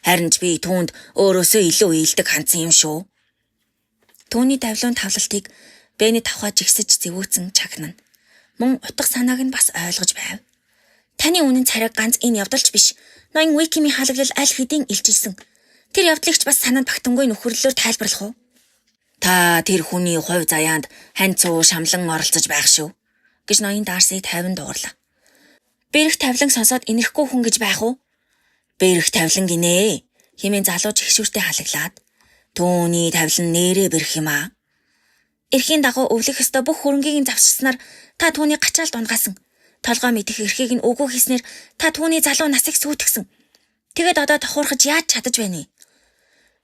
Харин ч би түүнд өөрөөсөө илүү ийдэг хандсан юм шүү. Түүний давлуун тавлалтыг Бэни тавхаа жигсэж зэвүүцэн чагнана. Мөн утга санааг нь бас ойлгож байв. Таны үнэн царайг ганц энэ явдалч биш. Ноён Уикимийн халаглал аль хэдийн илчилсэн. Тэр явдлыг ч бас санаанд багтангүй нөхөрлөлөөр тайлбарлах уу? Та тэр хүний хувь заяанд ханьцуу шамлан оролцож байх шүү гэж ноён Дарси тайван дуугарлаа. Бэрх тавлан сонсоод инэрхгүй хүн гэж байх уу? Бэрх тавлан гинэ. Хэмээн залууж ихшүүртэй халаглаад түүний тавлан нэрээ бэрх юм аа. Эрхийн дагуу өвлөх ёстой бүх хөрөнгийг завсарснаар та түүний гачаалд унгаасан. Толгой мэдих эрхийг нь үгүй хийснээр та түүний залуу насыг сүйтгэсэн. Тэгэд одоо тохуурхаж яаж чадаж байна вэ?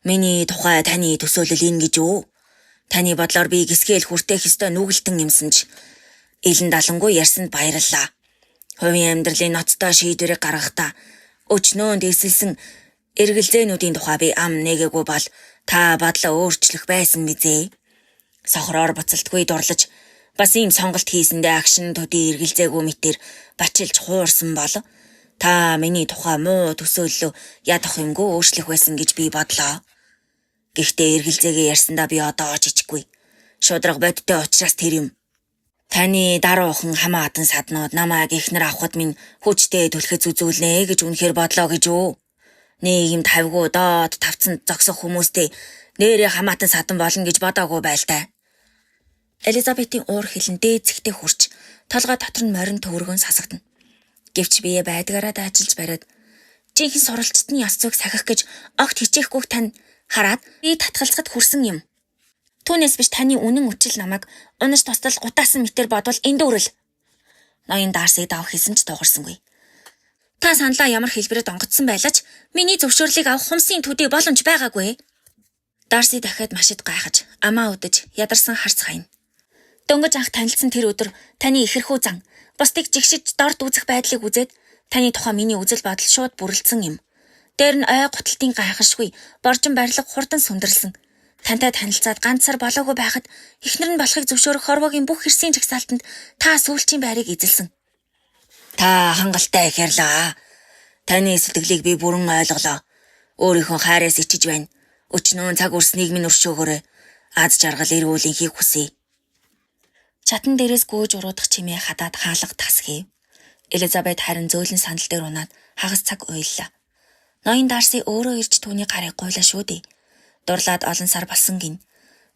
Миний тухай таны төсөөлөл энэ гэж үү? Таны бодлоор би гисгээл хүртээх ёстой нүгэлтэн юмсан ч элен далангүй ярьсанд баярлалаа. Хувийн амьдралын ноцтой шийдвэрийг гаргахдаа өчнөө дэвсэлсэн эргэлзээнүүдийн тухай би ам нэгээгүй бол та бодлоо өөрчлөх байсан бизээ. Сохроор буцалтгүй дурлаж бас ийм сонголт хийсэндээ агшин төдий эргэлзээгүй мэтэр бачилж хуурсан бол та миний тухай муу төсөөллөө ядах юмгүй өөрчлөх байсан гэж би бодлоо. Гэхдээ эргэлзээгээ ярьсандаа би одоо жижиггүй. Шудраг бодтой учраас тэр юм. Таны даруухан хамаатан саднууд намайг ихнэр авахд минь хүчтэй түлхэц үзүүлнэ гэж үнэхээр бодлоо гэж үү? Нийгэм тавгүй доод тавцанд зогсох хүмүүстэй нэрээ хамаатан садан болно гэж бодоогүй байлтай. Элизабетийн уур хилэн дээд зэгтээ хурч толгой дотор нь морин төвөргөн сасагдана. Гэвч бие байдгаараа даажилж бариад жинхэнэ суралцтны ёс зүйг сахих гэж огт хичээхгүйг тань хараад би татгалзахад хүрсэн юм. Түүнээс биш таны үнэн үчил намайг унаж тустал гутаасан мэтэр бодвол энд дүүрэл. Ноён Дарси давх хийсэн ч дуугарсангүй. Та саналаа ямар хэлбэрээр онгоцсон байлаач миний зөвшөөрлийг авах хумсын төдий боломж байгаагүй. Дарси дахиад машид гайхаж амаа өдөж ядарсан харц хаяна. Дөнгөж анх танилцсан тэр өдөр таны ихэрхүү зан бусдыг жигшиж дорд үзэх байдлыг үзээд таны тухай миний үзэл бодол шууд бүрлдсэн юм. Дээр нь ой гуталтын гайхашгүй боржин барилга хурдан сүндэрлсэн. Тантай танилцаад ганцаар болоогүй байхад эхнэр нь болохыг зөвшөөрөх хорвогийн бүх хэрсийн жагсаалтанд та сүүлчийн байрыг эзэлсэн. Та хангалттай ихэрлээ. Таны сэтгэлийг би бүрэн ойлголоо. Өөрийнхөө хайраас ичиж байна. Өчнөө цаг үрснийг минь өршөөгөөрэй. Аз жаргал эрүүл инхийг хүсье. Чатан дээрээс гүйж уруудах чимээ хадаад хаалга тасхив. Элизабет харин зөөлөн сандал дээр унаад хагас цаг уйллаа. Ноён Дарси өөрөө ирж түүний гарыг гуйлаа шүү дээ. Дурлаад олон сар болсон гин.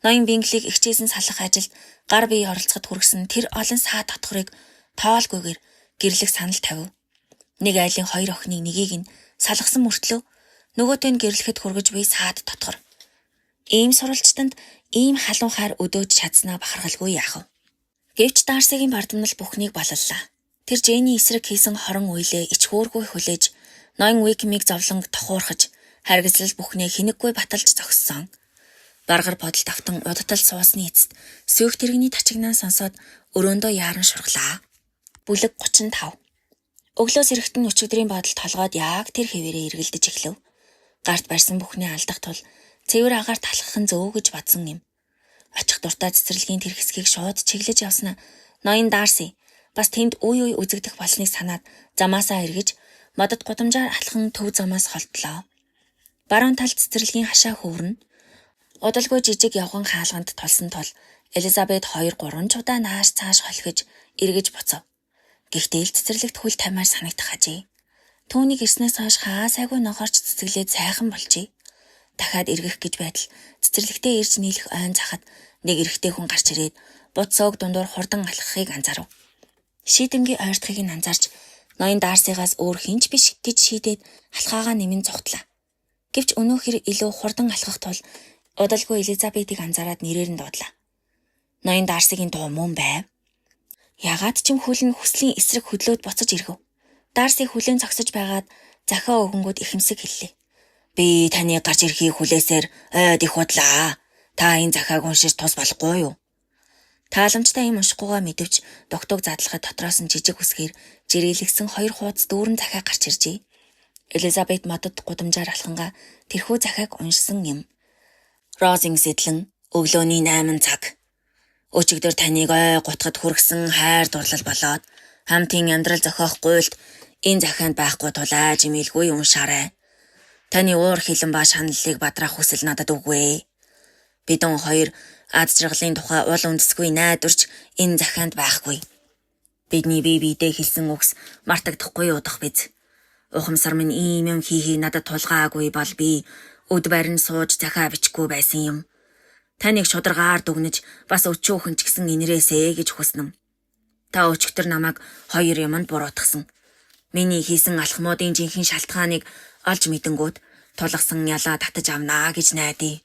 Ноён Бинглийг ихчээсэн салах ажилд гар бие оролцоход хүргэсэн тэр олон саа татхурыг тоолгүйгээр гэрлэх санал тавив. Нэг айлын хоёр охиныг нэгийг нь салгасан мөртлөө нөгөөтэй нь гэрлэхэд хүргэж буй саад татхур. Ийм сурвалжтанд ийм халуун хайр өдөөж чадсанаа бахархалгүй яах вэ? Гэвч Дарсигийн бардамнал бүхнийг бололлоо. Тэр Жэйний эсрэг хийсэн хорон уйлээ ичхүүргүй хүлээж ноён Уикимийг зовлон тохуурхаж харгислал бүхнээ хинэггүй баталж зогссон. Баргар бодолд автан удтал суусны эцэст сүйх тэрэгний тачигнаа сонсоод өрөөндөө яаран шурглаа. Бүлэг 35. Өглөөс эрэхтэн өчигдрийн бодол толгойд яг тэр хэвээрээ эргэлдэж эхлэв. Гарт барьсан бүхнээ алдах тул цэвэр агаар талхах нь зөв гэж бодсон юм. Очих дуртай цэцэрлэгийн тэр хэсгийг шууд чиглэж явснаа ноён Дарси бас тэнд үе үе үзэгдэх болсныг санаад замаасаа эргэж модод гудамжаар алхан төв замаас холдлоо. Баруун талд цэцэрлэгийн хашаа хөврөн удалгүй жижиг явган хаалганд тулсан тул Элизабет 2-3 чудаа нааш цааш холхиж эргэж буцав. Гэхдээ л цэцэрлэгт хүл тамаар санагдах ажээ. Түүнийг ирснээс хойш хаа сайгүй ногоорч цэцэглээд сайхан болжээ. Дахиад эргэх гэж байтал цэцэрлэгтээ ирж нийлэх ойн цахад нэг эрэгтэй хүн гарч ирээд бут сөөг дундуур хурдан алхахыг анзаарав. Шийдэмгийн ойртохыг нь анзаарч ноён Дарсигаас өөр хинч биш гэж шийдээд алхаагаа нэмэн зүгтлаа. Гэвч өнөөхөр илүү хурдан алхах тул удалгүй Элизабетийг анзаараад нэрээр нь дуудлаа. Ноён Дарсигийн дуу мөн байв. Ягаад ч юм хөл нь хүслийн эсрэг хөдлөөд буцаж ирэв. Дарси хүлэн зогсож байгаад захиа өгөнгүүд ихэмсэг хэллээ. Би таны гарч ирэхийг хүлээсээр ойд их худлаа. Та энэ захиаг уншиж тус болохгүй юу? Тааламжтай юм уншихгүйгаа мэдвч дугтуг задлахад дотроос нь жижиг үсгээр жирэлэгсэн 2 хуудас дүүрэн захиа гарч иржээ. Элизабет модод гудамжаар алхангаа тэрхүү захиаг уншсан юм. Розинг сэтлэн өглөөний 8 цаг. Өчигдөр таныг ой гутгад хүргсэн хайр дурлал болоод хамтын амьдрал зохиох гуйлд энэ захианд байхгүй тул айж имэлгүй уншаарай. Таны уур хилэн ба шаналлыг бадраах хүсэл надад үгүй. Бидэн хоёр аз жаргалын тухай уул үндэсгүй найдварч энэ захианд байхгүй. Бидний бие биедээ хэлсэн үгс мартагдахгүй удах биз. Ухамсар минь ийм юм хийхийг надад тулгаагүй бол би өд барин сууж захаа бичихгүй байсан юм. Таныг шударгаар дүгнэж бас өчөөхөн ч гэсэн инрээсэ гэж хүснэм. Та өчигдөр намайг 2 юмд буруутгасан. Миний хийсэн алхмуудын жинхэнэ шалтгааныг олж мэдэнгүүт тулгсан ялаа татаж авнаа гэж найдаа.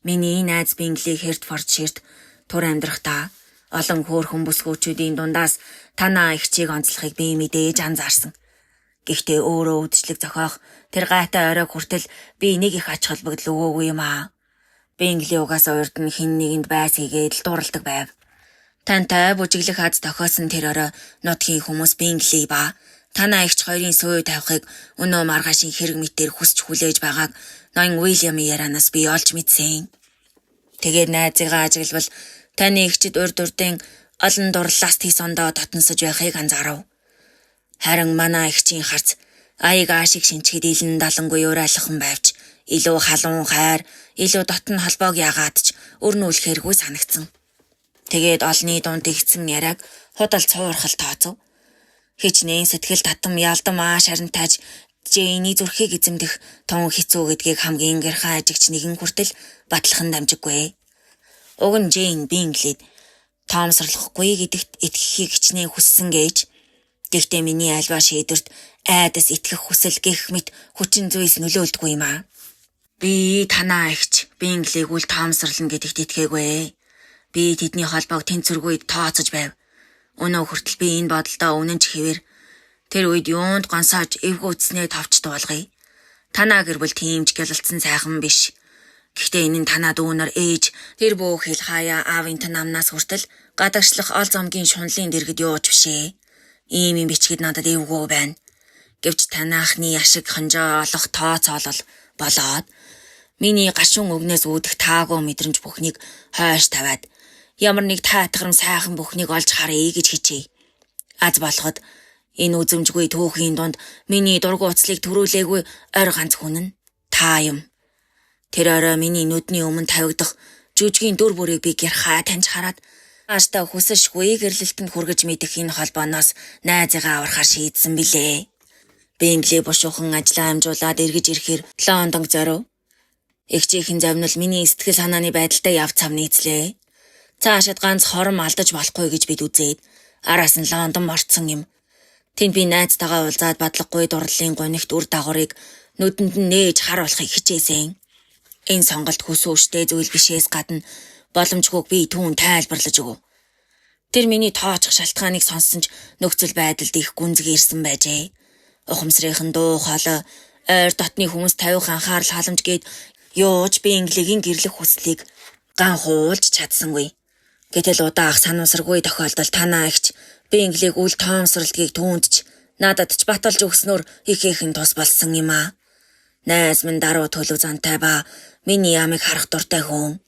Миний найз Бингли Хертфордширт тур амьдрахдаа олон хөөрхөн бүсгүүчүүдийн дундаас танаа ихчийг онцлохыг би мэдээж анзаарсан. Гэхдээ өөрөө үдшилэг зохиох тэр гайтай оройг хүртэл би нэг их ач холбогдол өгөөгүй юм аа. Бингли угаасаа урд нь хин нэгэнд байс хийгээд л дурладаг байв. Тантай бүжиглэх аз тохиосон тэр орой нутгийн хүмүүс Бингли ба танаа ихч хоёрын сууй тавихыг өнөө маргаашийн хэрэг мэтээр хүсч хүлээж байгааг ноён Уильямын ярианаас би олж мэдсэн. Тэгээд найзыгаа ажиглавал таны ихчид урд урдын олон дурлалаас тийс ондоо дотносож байхыг анзаарав. Харин манай ихчийн харц аяг аашиг шинчгэд илэн далангүй урайлахын байвч илүү халуун хайр, илүү дотн холбоог яагаад ч өрнүүлэхэргүй санагдсан. Тэгээд олны дунд игцэн яриаг худал цуурхал тооцов. Хичнээн сэтгэл татам ялдам ааш харантайж Джейний зүрхийг эзэмдэх тун хэцүү гэдгийг хамгийн гэрхэн ажигч нэгэн хүртэл батлах нь дамжиггүй. Уг нь Джейн Бинглид таамсарлахгүй гэдэгт итгэхийг хичнээн хүссэн гэж. Гэхдээ миний альва шийдвэрт айдас итгэх хүсэл гэх мэт хүчин зүйлс нөлөөлдөггүй юм аа. Би танаа ихч Бинглиг үл таамсарлана гэдэгт итгээгүй. Би тэдний холбоог тэнцвэргүйд тооцож байв. Өнөө хүртэл би энэ бодолдоо үнэн ч хэвээр тэр үед юунд гонсоож эвгүүцснээ товч дуулгая. Танаа гэр бүл тиймч гялалцсан сайхан биш. Гэхдээ энэ нь танаа дүүнэр ээж тэр бөөх хэл хаяа аавын тань намнаас хүртэл гадагшлах ол зомгийн шунлын дэргэд юуч бишээ. Ийм юм бичгэд надад эвгүй байна. Гэвч танаахны ашиг хонжоо олох тооцоолол болоод миний гашуун өгнөөс үүдэх таагүй мэдрэмж бүхнийг хойш тавиад ямар нэг таатгарм сайхан бүхнийг олж харъя гэж хичээе. Аз болоход энэ үзэмжгүй түүхийн дунд миний дургуутслыг төрүүлээгүй ойр ганц хүн нь та юм. Тэр орой миний нүдний өмнө тавигдах жүжигийн дүр бүрийг би гэрхаа таньж хараад ааштай хүсэшгүй гэрлэлтэнд хүргэж мэдэх энэ холбооноос найзыгаа аврахаар шийдсэн билээ. Бингли бушуухан ажлаа амжуулаад эргэж ирэхээр Лондонг зорив. Игчийнхэн завнал миний сэтгэл санааны байдалтай яв цав нийцлээ. Цаашид ганц хором алдаж болохгүй гэж бид үзээд араас нь Лондон морцсон юм. Тэнд би найзтайгаа уулзаад бадлахгүй дурлалын гонигт үр дагаврыг нүдэнд нь нээж харуулахыг хичээсэн. Энэ сонголт хүсвэштэй зүйл бишээс гадна боломжгүйг би түүн тайлбарлаж өгөв. Тэр миний тооцох шалтгааныг сонссон ч нөхцөл байдалд их гүнзгий ирсэн байжээ. Ухамсарынхан дуу хоолой, ойр дотны хүмүүс тавих анхаарал халамж гээд юуж Бинглигийн гэрлэх хүслийг ганхуулж чадсангүй. Гэтэл удаах санамсаргүй тохиолдол танаа ихч Бинглиг үл тоомсралтгийг түүндч надад ч баталж өгснөөр ихээхэн тус болсон юм аа. Найз минь даруй төлөв зантай ба миний ямыг харах дуртай хүн.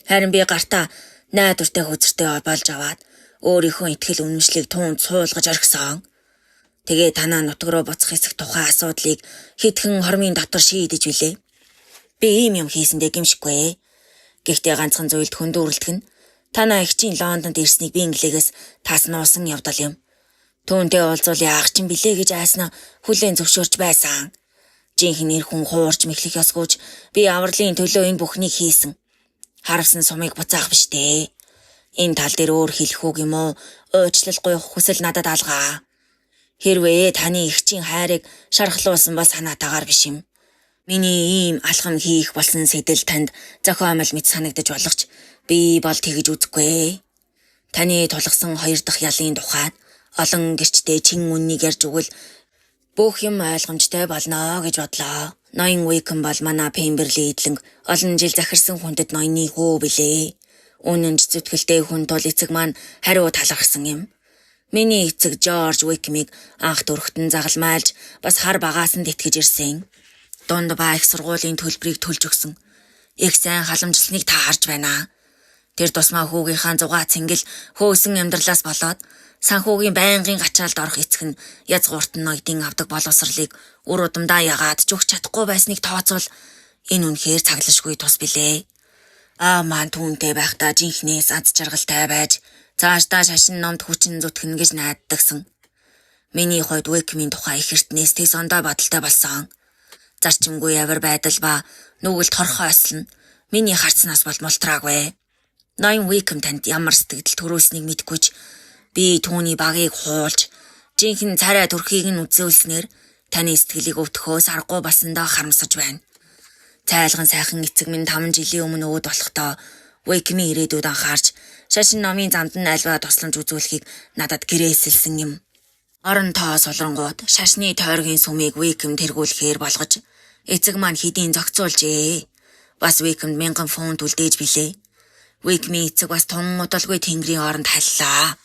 Харин би гартаа найдвартай хөзөртэй болж аваад өөрийнхөө итгэл үнэмшлийг түүнд суулгаж орхисон. Тэгээ танаа нутг руу буцах хэсэг тухай асуудлыг хэдхэн хормын дотор шийдэж билээ. Би ийм юм хийсэндээ гимшиггүй. Гэхдээ ганцхан зүйлд хөндөөрлөх нь танаа ихчийн Лондонд ирснийг Бинглигээс тас нуусан явдал юм. Түүнтэй уулзвал яах ч юм билээ гэж айснаа хүлээн зөвшөөрч байсан. Жинхэнэ нэр хүн хуурч мэхлэх ёсгүйч би авралын төлөө энэ бүхнийг хийсэн. Харавсан сумыг буцаах биш дээ. Энэ тал дээр өөр хэлэх үг юм уу? Уучлал гуйх хүсэл надад алгаа. Хэрвээ таны ихчийн хайрыг шархлуулсан бол санаатаагаар биш юм. Миний ийм алхам хийх болсон сэтэл танд зохиомл мэт санагдаж болох ч би бол тэгж үзэхгүй. Таны тулгсан 2 дахь ялын тухайд олон гэрчтэй чин үннийг ярьж өгвөл бүх юм ойлгомжтой болно гэж бодлоо. Ноён Уикэн бол манай Пемберли эдлэнг олон жил захирсан хүндэд ноёны хөө билээ. Үнэнч зүтгэлтэй хүн тул эцэг маань хариу талархсан юм. Миний эцэг Жорж Уикмиг анх төрхтөн загалмайлж бас хар багаасанд итгэж ирсэн. Дунд ба их сургуулийн төлбөрийг төлж өгсөн. Их сайн халамжлсныг та харж байна. Тэр тусмаа хүүгийнхаа зугаа цэнгэл хөөсөн амьдралаас болоод санхүүгийн байнгын гачаалд орох эцэг нь язгуурт нь ноёдын авдаг боловсролыг үр удамдаа ягаад ч өгч чадахгүй байсныг тооцвол энэ үнэхээр цаглашгүй тус билээ. Маань түүнтэй байхдаа жинхнээс аз жаргалтай байж Цаашдаа шашин номд хүчин зүтгэн гэж найддагсан. Миний хувьд Уикмийн тухай их эртнээс тэг сондоо бодолтой болсон. Зарчимгүй явар байдал ба нүгэлт хорхоо ослон миний харцнаас бол мултраагүй. Ноён Уикм танд ямар сэтгэл төрүүлснийг мэдгүйч би түүний багийг хуулж жинхэнэ царай төрхийг нь үзүүлснээр таны сэтгэлийг өвтөхөөс аргагүй басандаа харамсаж байна. Цайлган сайхан эцэг минь 5 жилийн өмнө өөд болохдоо Уикмийн ирээдүйд анхаарч шашин номын замд нь альва тусламж үзүүлэхийг надад гэрээсэлсэн юм. Орон тоо солонгууд шашны тойргийн сүмийг Уикм тэргүүлэхээр болгож эцэг маань хэдийн зохицуулжээ. Бас Уикмд 1000 фунт үлдээж билээ. Уикмийн эцэг бас тун удалгүй тэнгэрийн оронд халлаа.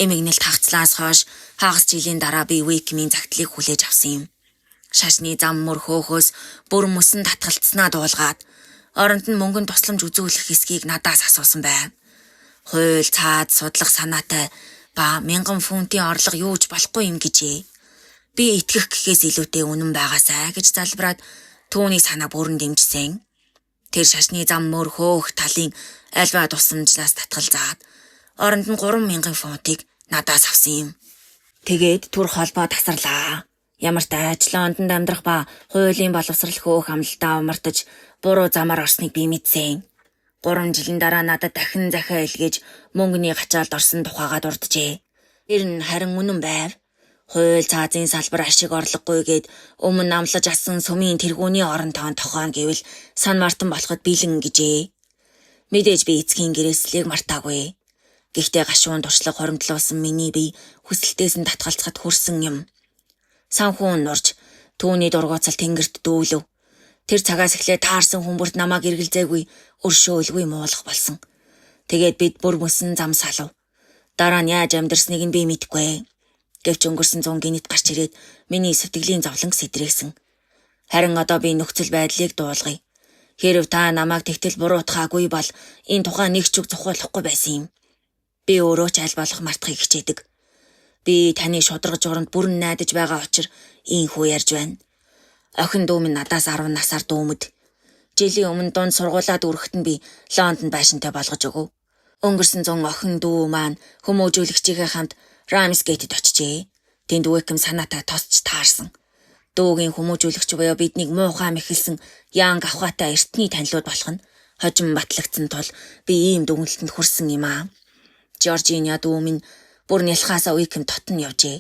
Эмигнэлт хагцлаас хойш хагас жилийн дараа би Уикмийн загтлыг хүлээж авсан юм. Шашны зам мөр хөөхөөс бүр мөсөн татгалцснаа дуулгаад оронд нь мөнгөнд тусламж үзүүлэх хэсгийг надаас асуусан байв. Хууль, цаад, судлах санаатай ба 1000 фунтын орлого юуж болохгүй юм гэжээ. Би итгэх гэхээс илүүтэй үнэн байгаасай гэж залбираад түүний санаа бүрэн дэмжсэн. Тэр шашны зам мөр хөөх талын альва тусламжлаас татгалзаад оронд нь 3000 фунтыг надаас авсан юм. Тэгээд түр холбоо тасарлаа. Ямар ч ажлын ондонд амьдрах ба хуулийн боловсрал хөөх амлалтаа умартаж буруу замаар орсныг би мэдсэн. 3 жилийн дараа надад дахин захиа илгээж мөнгөний гачаалд орсон тухайгаа дурджээ. Тэр нь харин үнэн байв. Хууль цаазын салбар ашиг орлогогүйгээд өмнө амлаж асан сүмийн тэргүүний орон тоон тохоон гэвэл сан мартан болоход бэлэн гэжээ. Мэдээж би эцгийн гэрээслийг мартаагүй. Гэхдээ гашуун туршлага хоримтлуулсан миний бие хүсэлтээс нь татгалцахад хүрсэн юм. Санхүүн нурж түүний дургуутсал тэнгэрт дүүлв. Тэр цагаас эхлээд таарсан хүмүүрт намайг эргэлзээгүй өршөөлгүй муулах болсон. Тэгээд бид бүр мөсөн зам салв. Дараа нь яаж амьдрсныг нь би мэдэхгүй. Гэвч өнгөрсөн 100 гинэт гарч ирээд миний сэтгэлийн зовлон сэтрээсэн. Харин одоо би нөхцөл байдлыг дуулгая. Хэрв та намайг тэгтэл буруутгаагүй бол энэ тухай нэг ч үг зохиолохгүй байсан юм. Би өөрөө ч аль болох мартахыг хичээдэг. Би таны шударгаж оронд бүрэн найдаж байгаа учраас ийхүү ярьж байна. Охин дүү минь надаас 10 насаар дүүмэд. Жилийн өмнө дунд сургуулаад өрэхэд нь би Лондонд байшинтай болгож өгөв. Өнгөрсөн 100 охин дүү маань хүмүүжүүлэгчийнхээ хамт Рамсгейтэд очижээ. Тэнд Уикм санаатай тосч таарсан. Дүүгийн хүмүүжүүлэгч буюу биднийг муухай мэхэлсэн Янг авхаатай эртний танилуд болох нь хожим батлагдсан тул би ийм дүгнэлтэнд хүрсэн юм аа. Жоржиня дүү минь бүр нялхаасаа Уикм дотн явжээ.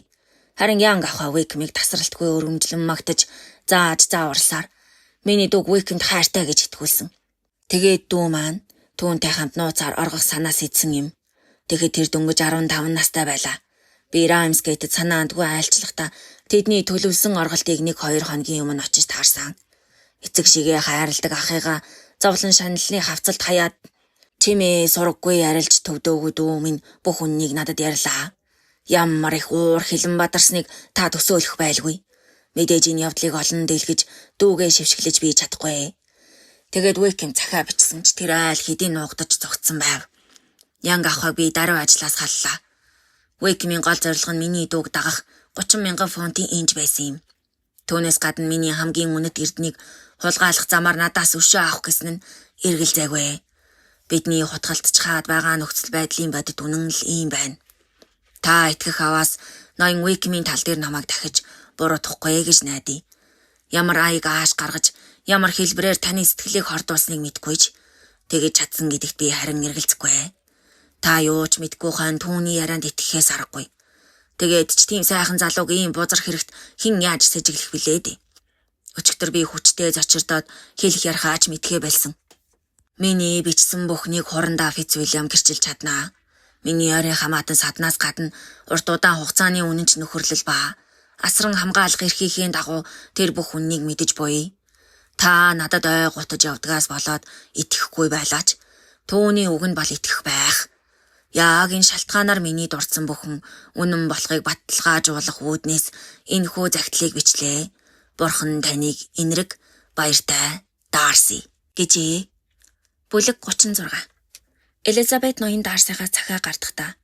Харин Янг авхаа Уикмийг тасралтгүй өргөмжлөн магтаж зааж зааварлаар миний дүүг Уикмд хайртай гэж итгүүлсэн. Тэгээд дүү маань түүнтэй хамт нууцаар оргох санаас идсэн юм. Тэгэхэд тэр дөнгөж 15 настай байлаа. Би Рамсгейтэд санаандгүй айлчлахдаа тэдний төлөвлөсөн орголтыг 1-2 хоногийн өмнө очиж таарсан. Эцэг шигээ хайрладаг ахыгаа зовлон шаналлын хавцалд хаяад чимээ сураггүй ярилж төвдөөгүй дүү минь бүх үннийг надад ярьлаа. Ямар их уур хилэн бадарсныг та төсөөлөх байлгүй. Мэдээж энэ явдлыг олон дэлгэж дүүгээ шившгэлж бий чадахгүй. Тэгээд Уикм цахиа бичсэн ч тэр айл хэдийн нуугдаж зогтсон байв. Янг авхаг би даруй ажлаас халлаа. Уикмийн гол зорилго нь миний дүүг дагах 30,000 фунтын инж байсан юм. Түүнээс гадна миний хамгийн үнэт эрднийг хулгайлах замаар надаас өшөө авах гэсэн нь эргэлзээгүй. Бидний хутгалтчхаад байгаа нөхцөл байдлын бодит үнэн л ийм байна. Та итгэх аваас ноён Уикмийн тал дээр намайг дахиж буруутгахгүй гэж найдая. Ямар аяг ааш гаргаж, ямар хэлбэрээр таны сэтгэлийг хордуулсныг мэдгүйч тэгэж чадсан гэдэгт би харин эргэлзэхгүй. Та юу ч мэдгүй хон түүний ярианд итгэхээс аргагүй. Тэгээд ч тийм сайхан залууг ийм бузар хэрэгт хэн яаж сэжиглэх билээ дээ. Өчигдөр би хүчтэй зочирдоод хэлэх ярихаач мэдхээ болсон. Миний бичсэн бүхнийг хурандаа Фицвилиам гэрчилж чаднаа. Миний ойрын хамаатан саднаас гадна урт удаан хугацааны үнэнч нөхөрлөл ба асран хамгаалах эрхийнхээ дагуу тэр бүх үннийг мэдэж буй. Та надад ой гутаж явдгаас болоод итгэхгүй байлаач түүний үг нь бол итгэх байх. Яг энэ шалтгаанаар миний дурдсан бүхэн үнэн болохыг баталгаажуулах үүднээс энэхүү загтлыг бичлээ. Бурхан таныг инэрэг баяртай Дарси гэжээ. Бүлэг 36. Элизабет ноён Дарсигаас цахиа гардахдаа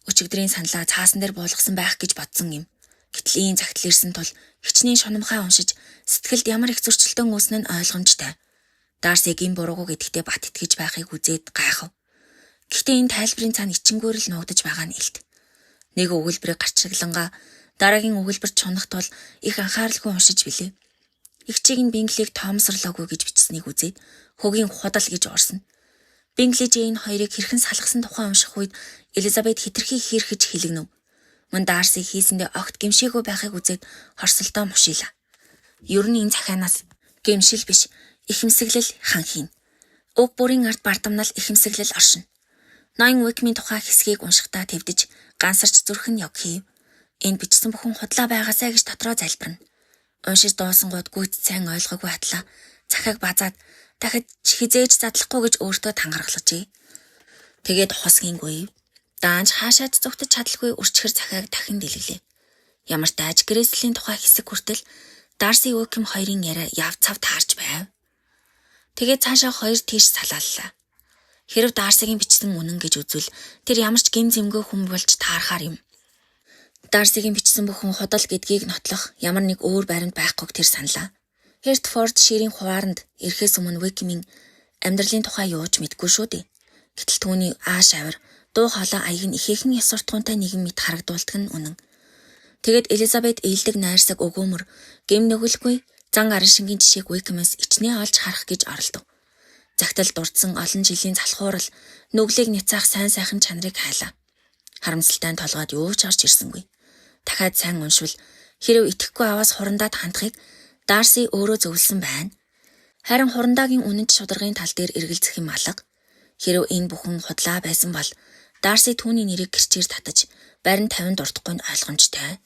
өчигдрийн саналаа цаасан дээр буулгасан байх гэж бодсон юм. Гэтэл ийм загтал ирсэн тул хичнээн шунамхай уншиж сэтгэлд ямар их зөрчилдөөн үүснэ нь ойлгомжтой. Дарсиг энэ буруугүй гэдэгтээ бат итгэж байхыг үзээд гайхав. Гэхдээ энэ тайлбарын цаана ичингүүр л нуугдаж байгаа нь илт. Нэг өгүүлбэрийг гарчраглангаа дараагийн өгүүлбэрт чунах тул их анхааралгүй уншиж билээ. Игчийг нь Бинглийг тоомсорлоогүй гэж бичсэнийг үзээд хөгийн худал гэж уурсна. Бингли Джейн хоёрыг хэрхэн салгасан тухай унших үед Элизабет хитрхи хийрхэж хэлэгнэв. Мөн Дарси хийсэндээ огт гэмшээгүй байхыг үзээд хорсолдоо мушиила. Ер нь энэ захианаас гэмшил биш, ихэмсэглэл хан хийн. Уг бүрийн ард бардамнал ихэмсэглэл оршино. Ноён Уикмийн тухай хэсгийг уншихдаа твдэж гансарч зүрхэн ёг хийв. Энэ бичсэн бүхэн худлаа байгаасаа гэж дотроо залбирна. Уншиж дуусангууд гүйт сайн ойлгоогүй атлаа цахаг базаад дахид хизээж задлахгүй гэж өөртөө тангаргалжээ. Тэгээд хосгийнгүй. Даанч хаашаад зүгтэж чадалгүй үрчхэр захааг дахин дэлгэлээ. Ямар ч тааж грэслийн тухай хэсэг хүртэл Дарси Уикм хоёрын яриа яв цав таарч байв. Тэгээд цаашаа хоёр тийш салааллаа. Хэрв Дарсигийн бичсэн үнэн гэж үзвэл тэр ямар ч гин зэмгүй хүн болж таарахаар юм. Дарсигийн бичсэн бүхэн худал гэдгийг нотлох ямар нэг өөр баримт байхгүйг тэр саналаа. Хертфорд ширийн хувааранд ирэхээс өмнө Уикмийн амьдралын тухай юу ч мэдгүй шүү дээ. Гэтэл түүний ааш авир, дуу хоолой аяг нь ихээхэн ёс суртахуунтай нэгэн мэт харагдуулдаг нь үнэн. Тэгэд Элизабет ээлдэг найрсаг өгөөмөр гэм нүгэлгүй зан арын шингийн жишээг Уикмээс ичнээ олж харах гэж оролдов. Загтал дурдсан олон жилийн залхуурал нүглийг няцаах сайн сайхан чанарыг хайлаа. Харамсалтай толгойд юу ч орж ирсэнгүй. Дахиад сайн уншвал хэрэв итгэхгүй аваас хурандаад хандахыг Дарси өөрөө зөвлөсөн байна. Харин хурандаагийн үнэнч шударгын тал дээр эргэлзэх юм алга. Хэрэв энэ бүхэн худлаа байсан бол Дарси түүний нэрийг гэрчээр татаж барин 50 дуртахгүй нь ойлгомжтой.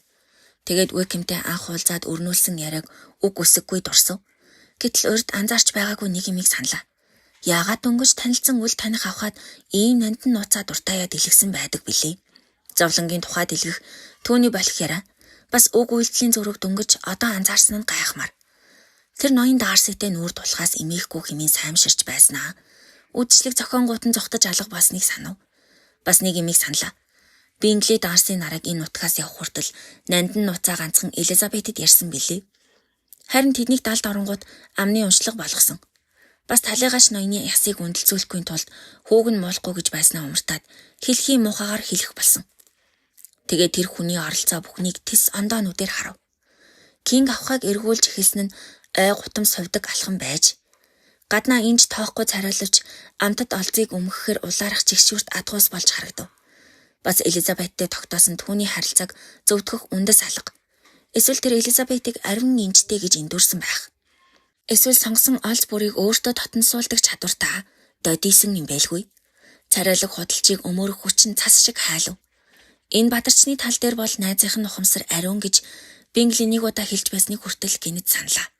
Тэгээд Уикмтэй анх уулзаад өрнүүлсэн яриаг үг үсэггүй дурсав. Гэтэл урд анзаарч байгаагүй нэг юмыг саналаа. Яагаад дөнгөж танилцсан үл таних авахад ийм нандин нууцаа дуртаяа дэлгэсэн байдаг билээ. Зовлонгийн тухай дэлгэх түүний болох яриа бас уг үйлдэлийн зураг дөнгөж одоо анзаарсан нь гайхмаар. Тэр ноён Дарситэй нүүр тулахаас эмээхгүй хэмээн саймширч байснаа. Үдшилэг зохионгууд нь зогтож алга болсныг санав. Бас нэг юмыг саналаа. Бингли Дарси нарыг энэ нутгаас явах хүртэл нандин нууцаа ганцхан Элизабетэд ярьсан билээ. Харин тэднийг далд оронгууд амны уншлага болгосон. Бас талыгаач ноёны ясыг үндэлцүүлэхгүй тулд хүүг нь муулахгүй гэж байснаа умартаад хэлхийн муухагаар хэлэх болсон. Тэгээд тэр хүний оролцоо бүхнийг тис ондоо нүдээр харав. Кинг авахыг эргүүлж эхэлсэн нь ой гутам сувдаг алхам байж. Гаднаа инж тоохгүй царайлж амтад олзыг өмгөхөр улаарах чигшүүрт адгуус болж харагдав. Бас Элизабеттэй тогтоосон түүний харилцааг зөвтгөх үндэс алга. Эсвэл тэр Элизабетийг арвин инжтэй гэж эндүрсэн байх. Эсвэл сонгосон олз бүрийг өөртөө татансуулдаг чадвартай додисэн юм байлгүй. Царайлаг худалчийг өмөрөх хүчин цас шиг хайлав. Энэ бадарчны тал дээр бол найзынх нь ухамсар ариун гэж Бингли нэг удаа хэлж байсныг хүртэл гинэд саналаа.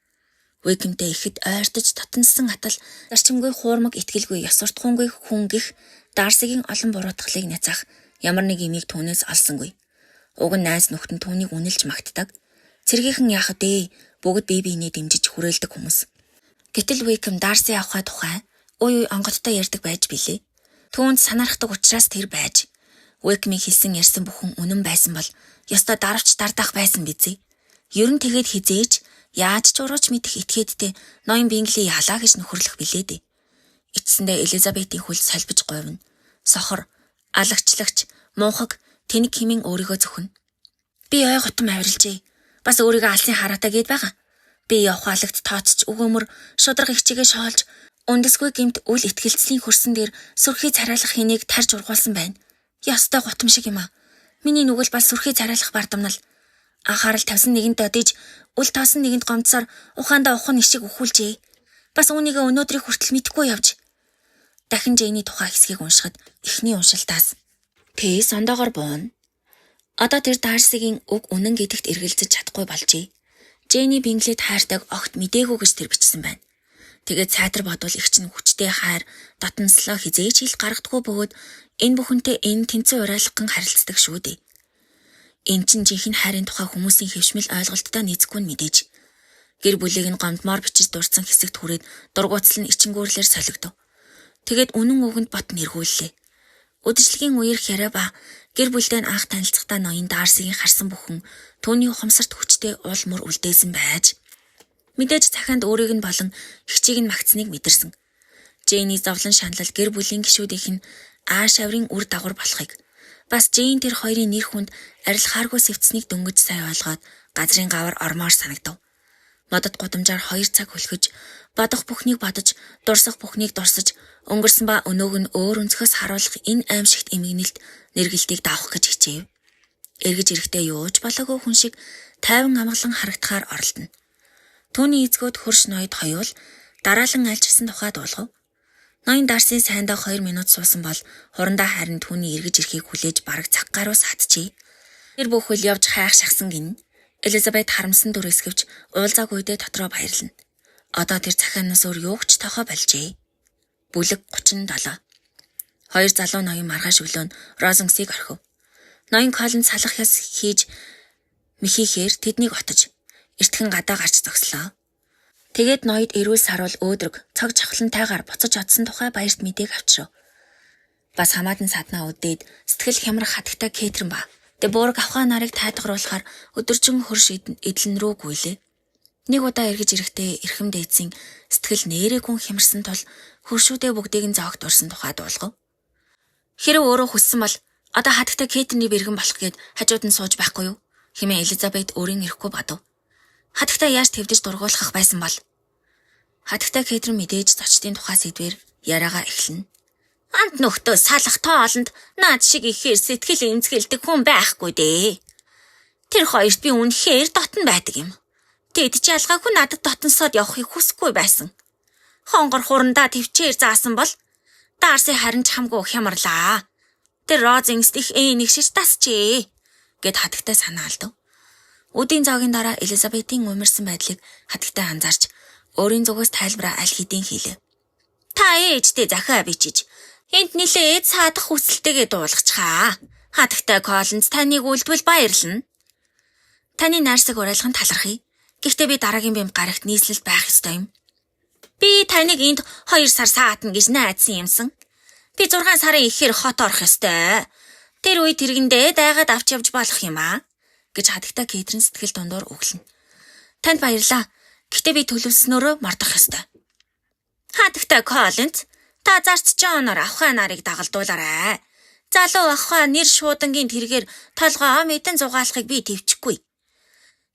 Уикмтэй ихэд ойртож татансан атал зарчимгүй хуурмаг итгэлгүй ёс суртахуунгүй хүн гих Дарсигийн олон буруутгалыг няцаах ямар нэг имийг түүнээс олсонгүй. Уг нь найз нөхдөд түүнийг үнэлж магтдаг. Цэргийнхэн яах вэ? Бүгд бие биенээ дэмжиж хүрээлдэг хүмүүс. Гэтэл Уикм Дарси авахаа тухай ой онгодтой ярьдаг байж билээ. Түүнд санаарахдаг учраас тэр байж. Уикмийн хэлсэн ярьсан бүхэн үнэн байсан бол ёстой даравч дардах байсан бизээ. Ер нь тэгээд хизээж яаж ч урууч мэдэх этгээдтэй ноён Бингли ялаа гэж нөхөрлөх билээ дээ. Эцсэндээ Элизабетийн хөл салбиж говьно. Сохор, алагчлагч, мунхаг тэнэг хэмээн өөрийгөө зөвхөн. Би ой готом авирлжээ. Бас өөрийгөө алсын хараатай гээд байгаа. Би явхаалагт тооцч өгөөмөр шудраг ихчигээ шоолж үндэсгүй гэмт үл итгэлцлийн хөрсөн дээр сүрхий царайлах хэнийг тарж ургуулсан байна. Ястай гутам шиг юм аа. Миний нүгэл бол сүрхий царайлах бардамнал. Анхаарал тавьсан нэгэнд додиж, үл тоосон нэгэнд гомцоор ухаандаа ухын ишиг өхүүлжээ. Бас үүнийгээ өнөөдрийг хүртэл мэдхгүй явж. Дахин Джейний тухай хэсгийг уншихад эхний уншилтаас Тэс ондоогоор буун. Одоо тэр Дарсигийн уг үнэн гэдэгт эргэлзэж чадахгүй болжээ. Джейни Бинглид хайртайг огт мдээгүй гэж тэр бичсэн байна. Тэгээд сайтар бодвол их чинь хүчтэй хайр, дотнослоо хизээж хэл гаргадаггүй бөгөөд энэ бүхэнтэй энэ тэнцэн урайлахган харилцдаг шүү дээ. Энэ чинь жинхэнэ хайрын тухай хүмүүсийн хэвшмэл ойлголттой нийцэхгүй нь мэдээж. Гэр бүлийг нь гомдмоор бичиж дурдсан хэсэгт хүрээд дургуутсал нь ичингүүрлэр солигдов. Тэгээд үнэн үгэнд бот нэргүүллээ. Үдшилгийн үеэр хэрэ ба гэр бүлдээ анх танилцахдаа ноён Дарсигийн харсан бүхэн түүний ухамсарт хүчтэй уул мөр үлдээсэн байж. Мэдээж цахианд өөрийг нь болон эгчийг нь магтсныг мэдэрсэн. Джейни зовлон шаналл гэр бүлийн гишүүдийнх нь ааш аврын үр дагавар болохыг бас Жэйн тэр хоёрын нэр хүнд арилхааргүй сэвцсэнийг дөнгөж сайн ойлгоод газрын гавар ормоор санагдав. Модод гудамжаар 2 цаг хөлхөж, бодох бүхнийг бодож, дурсах бүхнийг дурсаж, өнгөрсөн ба өнөөг нь өөр өнцгөөс харуулах энэ аимшигт эмгэнэлт нэргэлтийг давах гэж хичээв. Эргэж ирэхдээ юу ч болоогүй хүн шиг тайван амгалан харагдахаар оролдоно. Түүний эзгүүд хөрш ноёд хоёул дараалан альчилсан тухай дуулгав. Ноён Дарсын сайндаа 2 минут суусан бол хурандаа харин түүний эргэж ирэхийг хүлээж бараг цаг гаруй садчихъя. Тэр бүхэл явж хайх шахсан гин. Элизабет харамсан дүр эсгэвч уулзааг үедээ дотроо баярлана. Одоо тэр цахианаас өөр юу ч тохоо болжээ. Бүлэг 37. Хоёр залуу ноён маргааш өглөө нь Розенсийг орхив. Ноён Колин салах яс хийж мэхийхээр тэднийг отож эртхэн гадаа гарч зогслоо. Тэгээд ноёд эрүүл саруул өөдрөг цог чавхлантайгаар буцаж одсон тухай баярт мэдээг авчирв. Бас хамаатан саднаа үдээд сэтгэл хямрах хатагтай Кэтрин ба Деборг авхаа нарыг тайтгаруулахаар өдөржин хөрш эдлэн рүү гүйлээ. Нэг удаа эргэж ирэхдээ эрхэм дээдсийн сэтгэл нээрээ гүн хямарсан тул хөршүүдээ бүгдийг нь зоогт урсан тухай дуулгав. Хэрэв өөрөө хүссэн бол одоо хатагтай Кэтринний бэргэн болох гээд хажууд нь сууж байхгүй юу? Хэмээн Элизабет өөрийн ирэхгүй бодов. Хатагтай яаж твдэж дургуулах байсан бол хатагтай Кэтрин мэдээж зочдын тухай сэдвэр яриагаа эхэлнэ. Амт нөхдөө салах тоо олонд наад шиг ихээр сэтгэл эмзгэлдэг хүн байхгүй дээ. Тэр хоёрт би үнэхээр дотн байдаг юм. Тэд ч ялгаагүй надад дотносоод явахыг хүсэхгүй байсан. Хонгор хурандаа төвчээр заасан бол Дарси харин ч хамгүй хямарлаа. Тэр Розенс их нэг шиш тасчээ гэд хатагтай санаа алдав. Өдийн зоогийн дараа Элизабетийн умирсан байдлыг хатагтай анзаарч өөрийн зүгээс тайлбараа аль хэдийн хийлээ. Та ээжтэй захиа бичиж энд нилээд саадах хүсэлтэйгээ дуулгачхаа. Хатагтай Коллинз таныг үлдвэл баярлана. Таны найрсаг уриалган талархъя. Гэхдээ би дараагийн бэмд гарагт нийслэлд байх ёстой юм. Би таныг энд 2 сар саатна гэж найдсан юмсан. Би 6 сарын ихээр хот орох ёстой. Тэр үе тэргэндээ дайгаад авч явж болох юм аа гэж хатагтай Кэтрин сэтгэл дундуур өглөнө. Танд баярлаа. Гэхдээ би төлөвлөснөөрөө мартах ёстой. Хатагтай Коллинз, та зарц Джоноор авхаа нарыг дагалдуулаарай. Залуу авхаа нэр шуудангийн тэргээр толгоо мэдэн зугаалахыг би твчихгүй.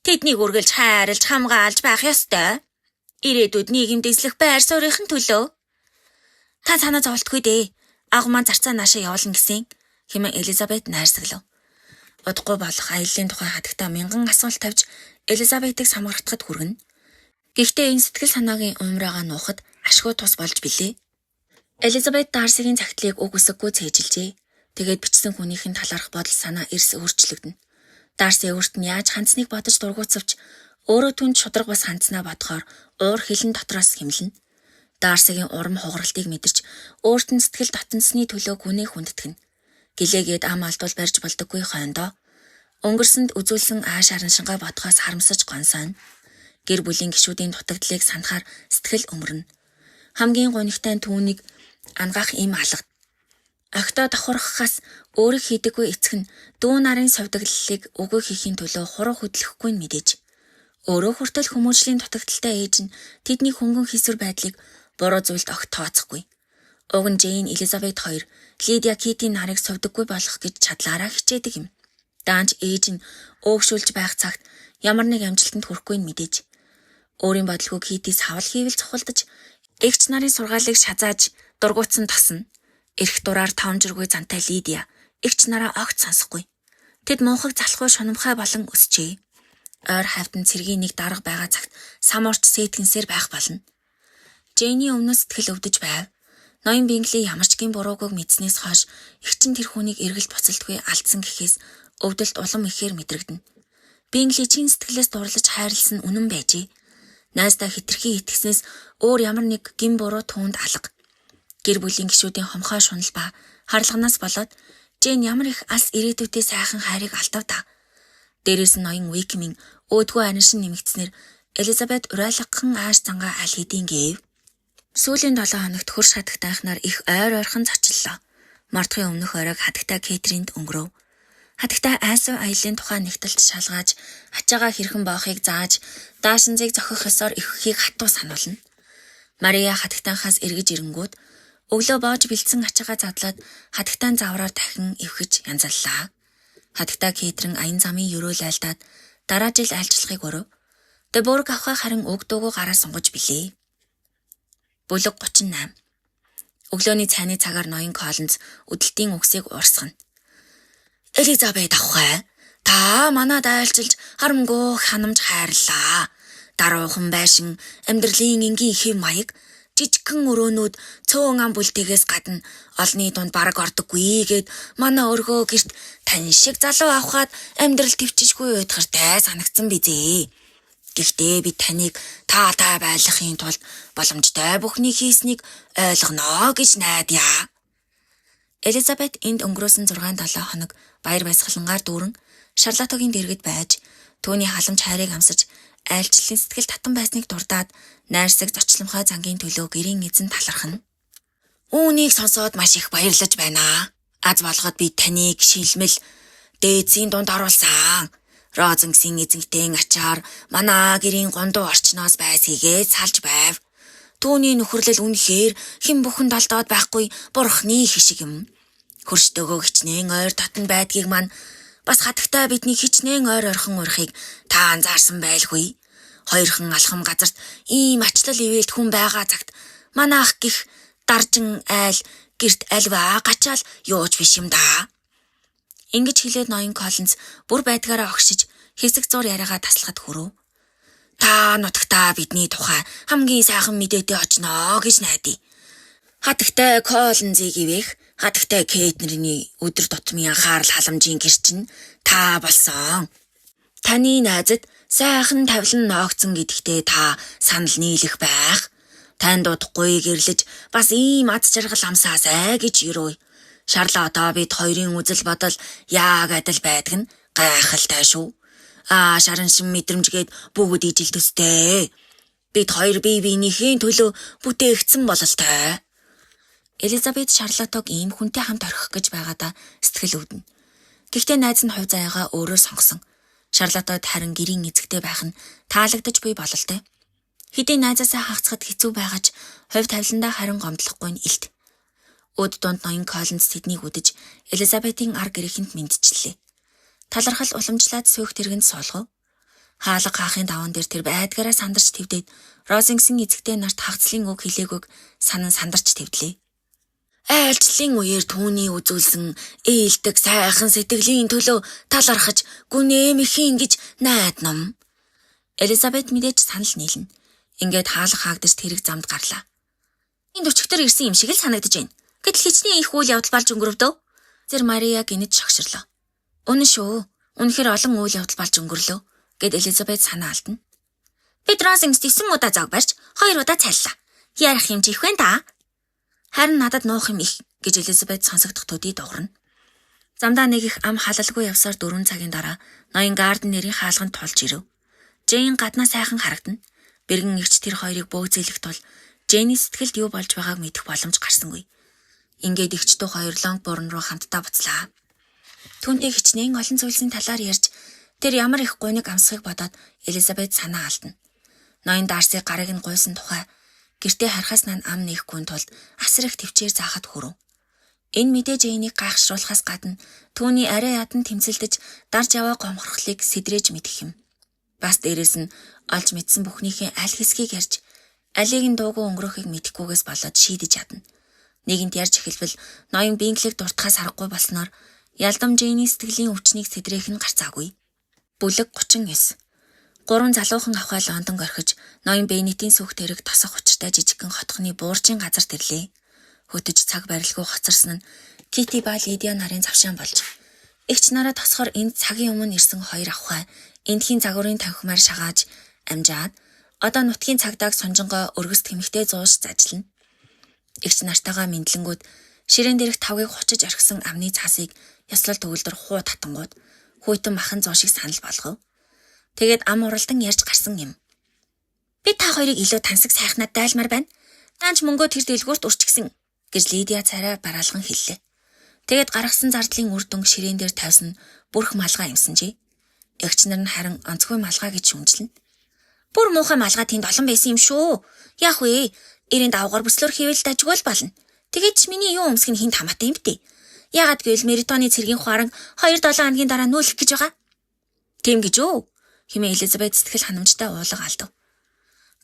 Тэднийг үргэлж хайрлж хамгаалж байх ёстой. Ирээдүйд нийгэмд эзлэх байр суурийн төлөө. Та санаа зовлтгүй дээ. Аг маань зарцаа наашаа явуулна гэсэн хэмээн Элизабет найрсаглав. Удахгүй болох аяллаа тухай хатагтай мянган асуулт тавьж Элизабетыг самгарахад хүргэнэ. Гэхдээ энэ сэтгэл санаагийн умраагаа нуухад ашгүй тус болж билээ. Элизабет Дарсигийн цагтлыг уг үсэггүй цээжилжээ. Тэгээд бичсэн хүнийхэн талаарх бодол санаа эрс өөрчлөгдөнө. Дарси өөрт нь яаж хандсныг бодож дургуутсавч өөрөө түнд шудраг бас хандснаа бодохоор уур хилэн дотроос хэмлэнэ. Дарсигийн урам хугаралтыг мэдэрч өөрт нь сэтгэл дотносны төлөө гүнээ хүндэтгэн. Гэлээгээд ам алдвал барьж болдоггүй хойндоо өнгөрсөнд үзүүлсэн ааш хараншингаа бодхоос харамсаж гонсойно. Гэр бүлийн гишүүдийн дутагдлыг санахаар сэтгэл өмөрнө. Хамгийн гонигтай нь түүнийг ангаах им алга. Огтоо давхархахаас өөрийг хийдэггүй эцэг нь дүү нарын совдөглөлийг үгүй хийхийн төлөө хуруу хөдлөхгүй нь мэдээж. Өөрөө хүртэл хүмүүжлийн дутагдaltaй ээж нь тэдний хөнгөн хийсвэр байдлыг буруу зүйлд огт тооцохгүй. Уг нь Жэйн Элизабет 2 Лидия Китийн нарыг совдоггүй болох гэж чадлаараа хичээдэг юм. Даанч ээж нь өөгшүүлж байх цагт ямар нэг амжилтанд хүрэхгүй нь мэдээж. Өөрийн бодлогоо Китис хавал хийвэл цохолдож эгч нарын сургаалыг шазааж дургуутсан тосно. Эрх дураар тоомжиргүй зантай Лидия эгч нараа огт сонсохгүй. Тэд муухаг залхуу шунамхай болон өсчээ. Ойр хавтан цэргийн нэг дарга байгаа цагт самуурч сэтгэнсээр байх болно. Жэйний өмнөөс сэтгэл өвдөж байв. Ноён Бингли ямар ч гин бурууг мэдснээс хойш эгчин тэр хүнийг эргэлт буцалтгүй алдсан гэхээс өвдөлт улам ихээр мэдрэгдэнэ. Бингли чин сэтгэлээс дурлаж хайрлсан үнэн байжээ. Найздаа хитрхи итгэснээс өөр ямар нэг гин буруу түүнд алга. Гэр бүлийн гишүүдийн хомхой шунал ба харлагнаас болоод Жэйн ямар их алс ирээдүйдээ сайхан хайрыг алдав та. Дээрээс нь ноён Уикмийн өөдгөө анишин нэмэгдснээр Элизабет урайлгхан ааш зангаа аль хэдийн гээв. Сүүлийн 7 хоногт хөрш хатагтай анхнаар их ойр ойрхон зочлоо. Мартахын өмнөх оройг хатагтай Кэтринд өнгөрөв. Хатагтай айсуу аяллаа тухай нэгтэлт шалгааж, ачаагаа хэрхэн боохыг зааж, даашинзыг зохих ёсоор иххийг хатуу сануулна. Мария хатагтайхаас эргэж ирэнгүүт Өглөө боож бэлдсэн ачаагаа задлаад хатагтаан завраар дахин эвхэж янзаллаа. Хатагтаа Кэтрин аян замын өрөөл айлдаад дараа жил айлчлахыг өрөв. Деборг авахаа харин уг дуугүй гараа сунгаж билээ. Бүлэг 38. Өглөөний цайны цагаар ноён Коллинз өдөлтийн үгсийг уурсгана. Элизабет авахай. Та манад айлчилж харамгүй ханамж хайрлаа. Даруухан байшин амьдралын энгийн хэв маяг жижигхэн өрөөнүүд цөөн ам бүлтгээс гадна олны дунд бараг ордоггүй гэд манай өргөө гэрт тань шиг залуу авахад амьдрал төвчшгүй уйдгартай санагдсан бизээ. Гэхдээ би таныг таатай байлгахын тулд боломжтой бүхнийг хийснийг ойлгоно гэж найдаа. Элизабет энд өнгөрөөсөн 6-7 хоног баяр баясгалангаар дүүрэн Шарлотогийн дэргэд байж түүний халамж хайрыг амсаж айлчлалын сэтгэл татан байсныг дурдаад найрсаг зочломхой зангийн төлөө гэрийн эзэн талархна. Үүнийг сонсоод маш их баярлаж байна. Аз болгоод би таныг шилмэл дээдсийн дунд оруулсан. Розенксийн эзэнхтэн ачаар манай гэрийн гондоо орчноос байсхийгээ салж байв. Түүний нөхөрлөл үнэхээр хэн бүхэн далдаад байхгүй бурхны хишиг юм. Хөрштөөгөө хичнээн ойр татан байдгийг маань бас хатагтай бидний хичнээн ойр орхон урахыг та анзаарсан байлгүй. Хоёрхан алхам газарт ийм ачлал ивэлт хүн байгаа цагт манай ах гих даржин айл гэрт альва гачаал юуч биш юм да. Ингэж хэлээд ноён Коллинз бүр байдгаараа огшиж хэсэг зур яриагаа таслахад хүрв. Та нутагтаа бидний тухай хамгийн сайхан мэдээтэй очноо гэж найдаа. Хатагтай Коллинзыг ивэх, хатагтай Кэтрины өдөр тутмын анхаарал халамжийн гэр чинь та болсон. Таны найзад сайхан тавилан ноогцсон гэдэгтээ та санал нийлэх байх. Танд удахгүй гэрлэж бас ийм аз жаргал амсаасай гэж өрөө. Шарлотоо бид хоёрын үзэл бодол яг адил байдаг нь гайхалтай шүү. Шаран шин мэдрэмжгээд бүгд ижил төстэй. Бид хоёр бие биенийхээ төлөө бүтээгдсэн бололтой. Элизабет Шарлотог ийм хүнтэй хамт орхих гэж байгаадаа сэтгэл өвдөнө. Гэхдээ найз нь хувь заяагаа өөрөө сонгосон. Шарлотод харин гэрийн эзэгтэй байх нь таалагдаж буй бололтой. Хэдийн найзаасаа хагацхад хэцүү байгаач хувь тавиландаа харин гомдлохгүй нь илт. Өд дунд ноён Коллинз тэднийг үдэж Элизабетийн ар гэрээхэнд мэдчихлээ. Талархал уламжлаад сүйх тэргэнд суулгав. Хаалга хаахын даван дээр тэр байдгаараа сандарч твдээд Розенксийн эзэгтэй нарт хагцлын үг хэлээгүйг сандарч твдлээ. Айлчлалын үеэр түүний үзүүлсэн ээлдэг сайхан сэтгэлийн төлөө талархаж гүнэмхийн гэж найднам. Элизабет мэдээж санал нийлнэ. Ингээд хаалга хаагдаж тэрэг замд гарлаа. Энд өчигдөр ирсэн юм шиг л санагдаж байна. Гэтэл хичнээн их үйл явдал болж өнгөрөвдөө. Зэр Мария гинэж шогширлоо. Үнэн шүү. Үнэхээр олон үйл явдал болж өнгөрлөө. Гэд Элизабет санаа алдна. Бид Розенкс 9 удаа зог барьж 2 удаа цайллаа. Ярих юм чи их байна да. Харин надад нуух юм их гэж Элизабет сонсогдох төдий дуурна. Замдаа нэг их ам халалгүй явсаар 4 цагийн дараа ноён Гарднерийн хаалганд тулж ирэв. Джейн гаднаа сайхан харагдана. Бэргэн ирч тэр хоёрыг бөөгзөөлөх тул Джейний сэтгэлд юу болж байгааг мэдэх боломж гарсангүй. Ингээд эгчдөө хоёр лонг бурн руу хамтдаа буцлаа. Түүнтэй хичнээн олон зүйлсийн талаар ярьж тэр ямар их гуниг амсахыг бодоод Элизабет санаа алдна. Ноён Дарсиг гарыг нь гуйсан тухай гэртээ харахаас нан ам нэхгүй тулд асар их төвчээр заахад хүрв. Энэ мэдээ Джейнийг гайхшруулахаас гадна түүний арай ядан тэмцэлдэж дарж яваа гомхорхлыг сэдрэж мэдэх юм. Бас дээрэс нь олж мэдсэн бүхнийхээ аль хэсгийг ярьж алийг нь дуугүй өнгөрөхийг мэдэхгүйгээс болоод шийдэж чадна. Нэгэнт ярьж эхэлвэл ноён биенглийг дуртахаас аргагүй болсноор ялдам Джейний сэтгэлийн өвчнийг сэдрээх нь гарцаагүй. Бүлэг 39. 3 залуухан авхай Лондонг орхиж ноён Беннетийн сүх тэрэг тосох учиртай жижигхэн хотхны бууржийн газарт ирлээ. Хөтөж цаг барилгүй хоцорсон нь Кити ба Лидия нарын завшаан болж эгч нараа тосохоор энд цагийн өмнө ирсэн хоёр авхай эндхийн загварын танхимаар шагааж амжаад одоо нутгийн цагдааг сонжонгоо өргөс тэмхтэй зууш зажлна. Эгч нартайгаа мэдлэнгүүд ширээн дээрх тавгийг хочиж орхисон амны цаасыг яслал төгөлдөр хуу татангууд хүйтэн махан зоошиг санал болгов. Тэгээд ам уралдан ярьж гарсан юм. Би та хоёрыг илүү тансаг сайхнаад дайлмаар байна. Таанч мөнгөө тэр дэлгүүрт үрчгсэн гэж Лидия царай бараалган хэллээ. Тэгээд гаргасан зардлын үр дүнг ширээн дээр тавьсан бүрх малгай юмсанжээ. Эгч нар нь харин онцгүй малгай гэж шүмжлэнэ. Бүр муухай малгай тэнд олон байсан юм шүү. Яах вэ? Эрийн давгаар бүслөр хийвэл дажгүй болно. Тэгээд ч миний юу өмсөх нь хинт хамаатай юм бэ? Яагаад гэвэл Меритоны цэргийн хуаран 2-7 хоногийн дараа нүүлэх гэж байгаа. Тийм гэж үү? Хэмээн Элизабет сэтгэл ханамжтай уулга алдав.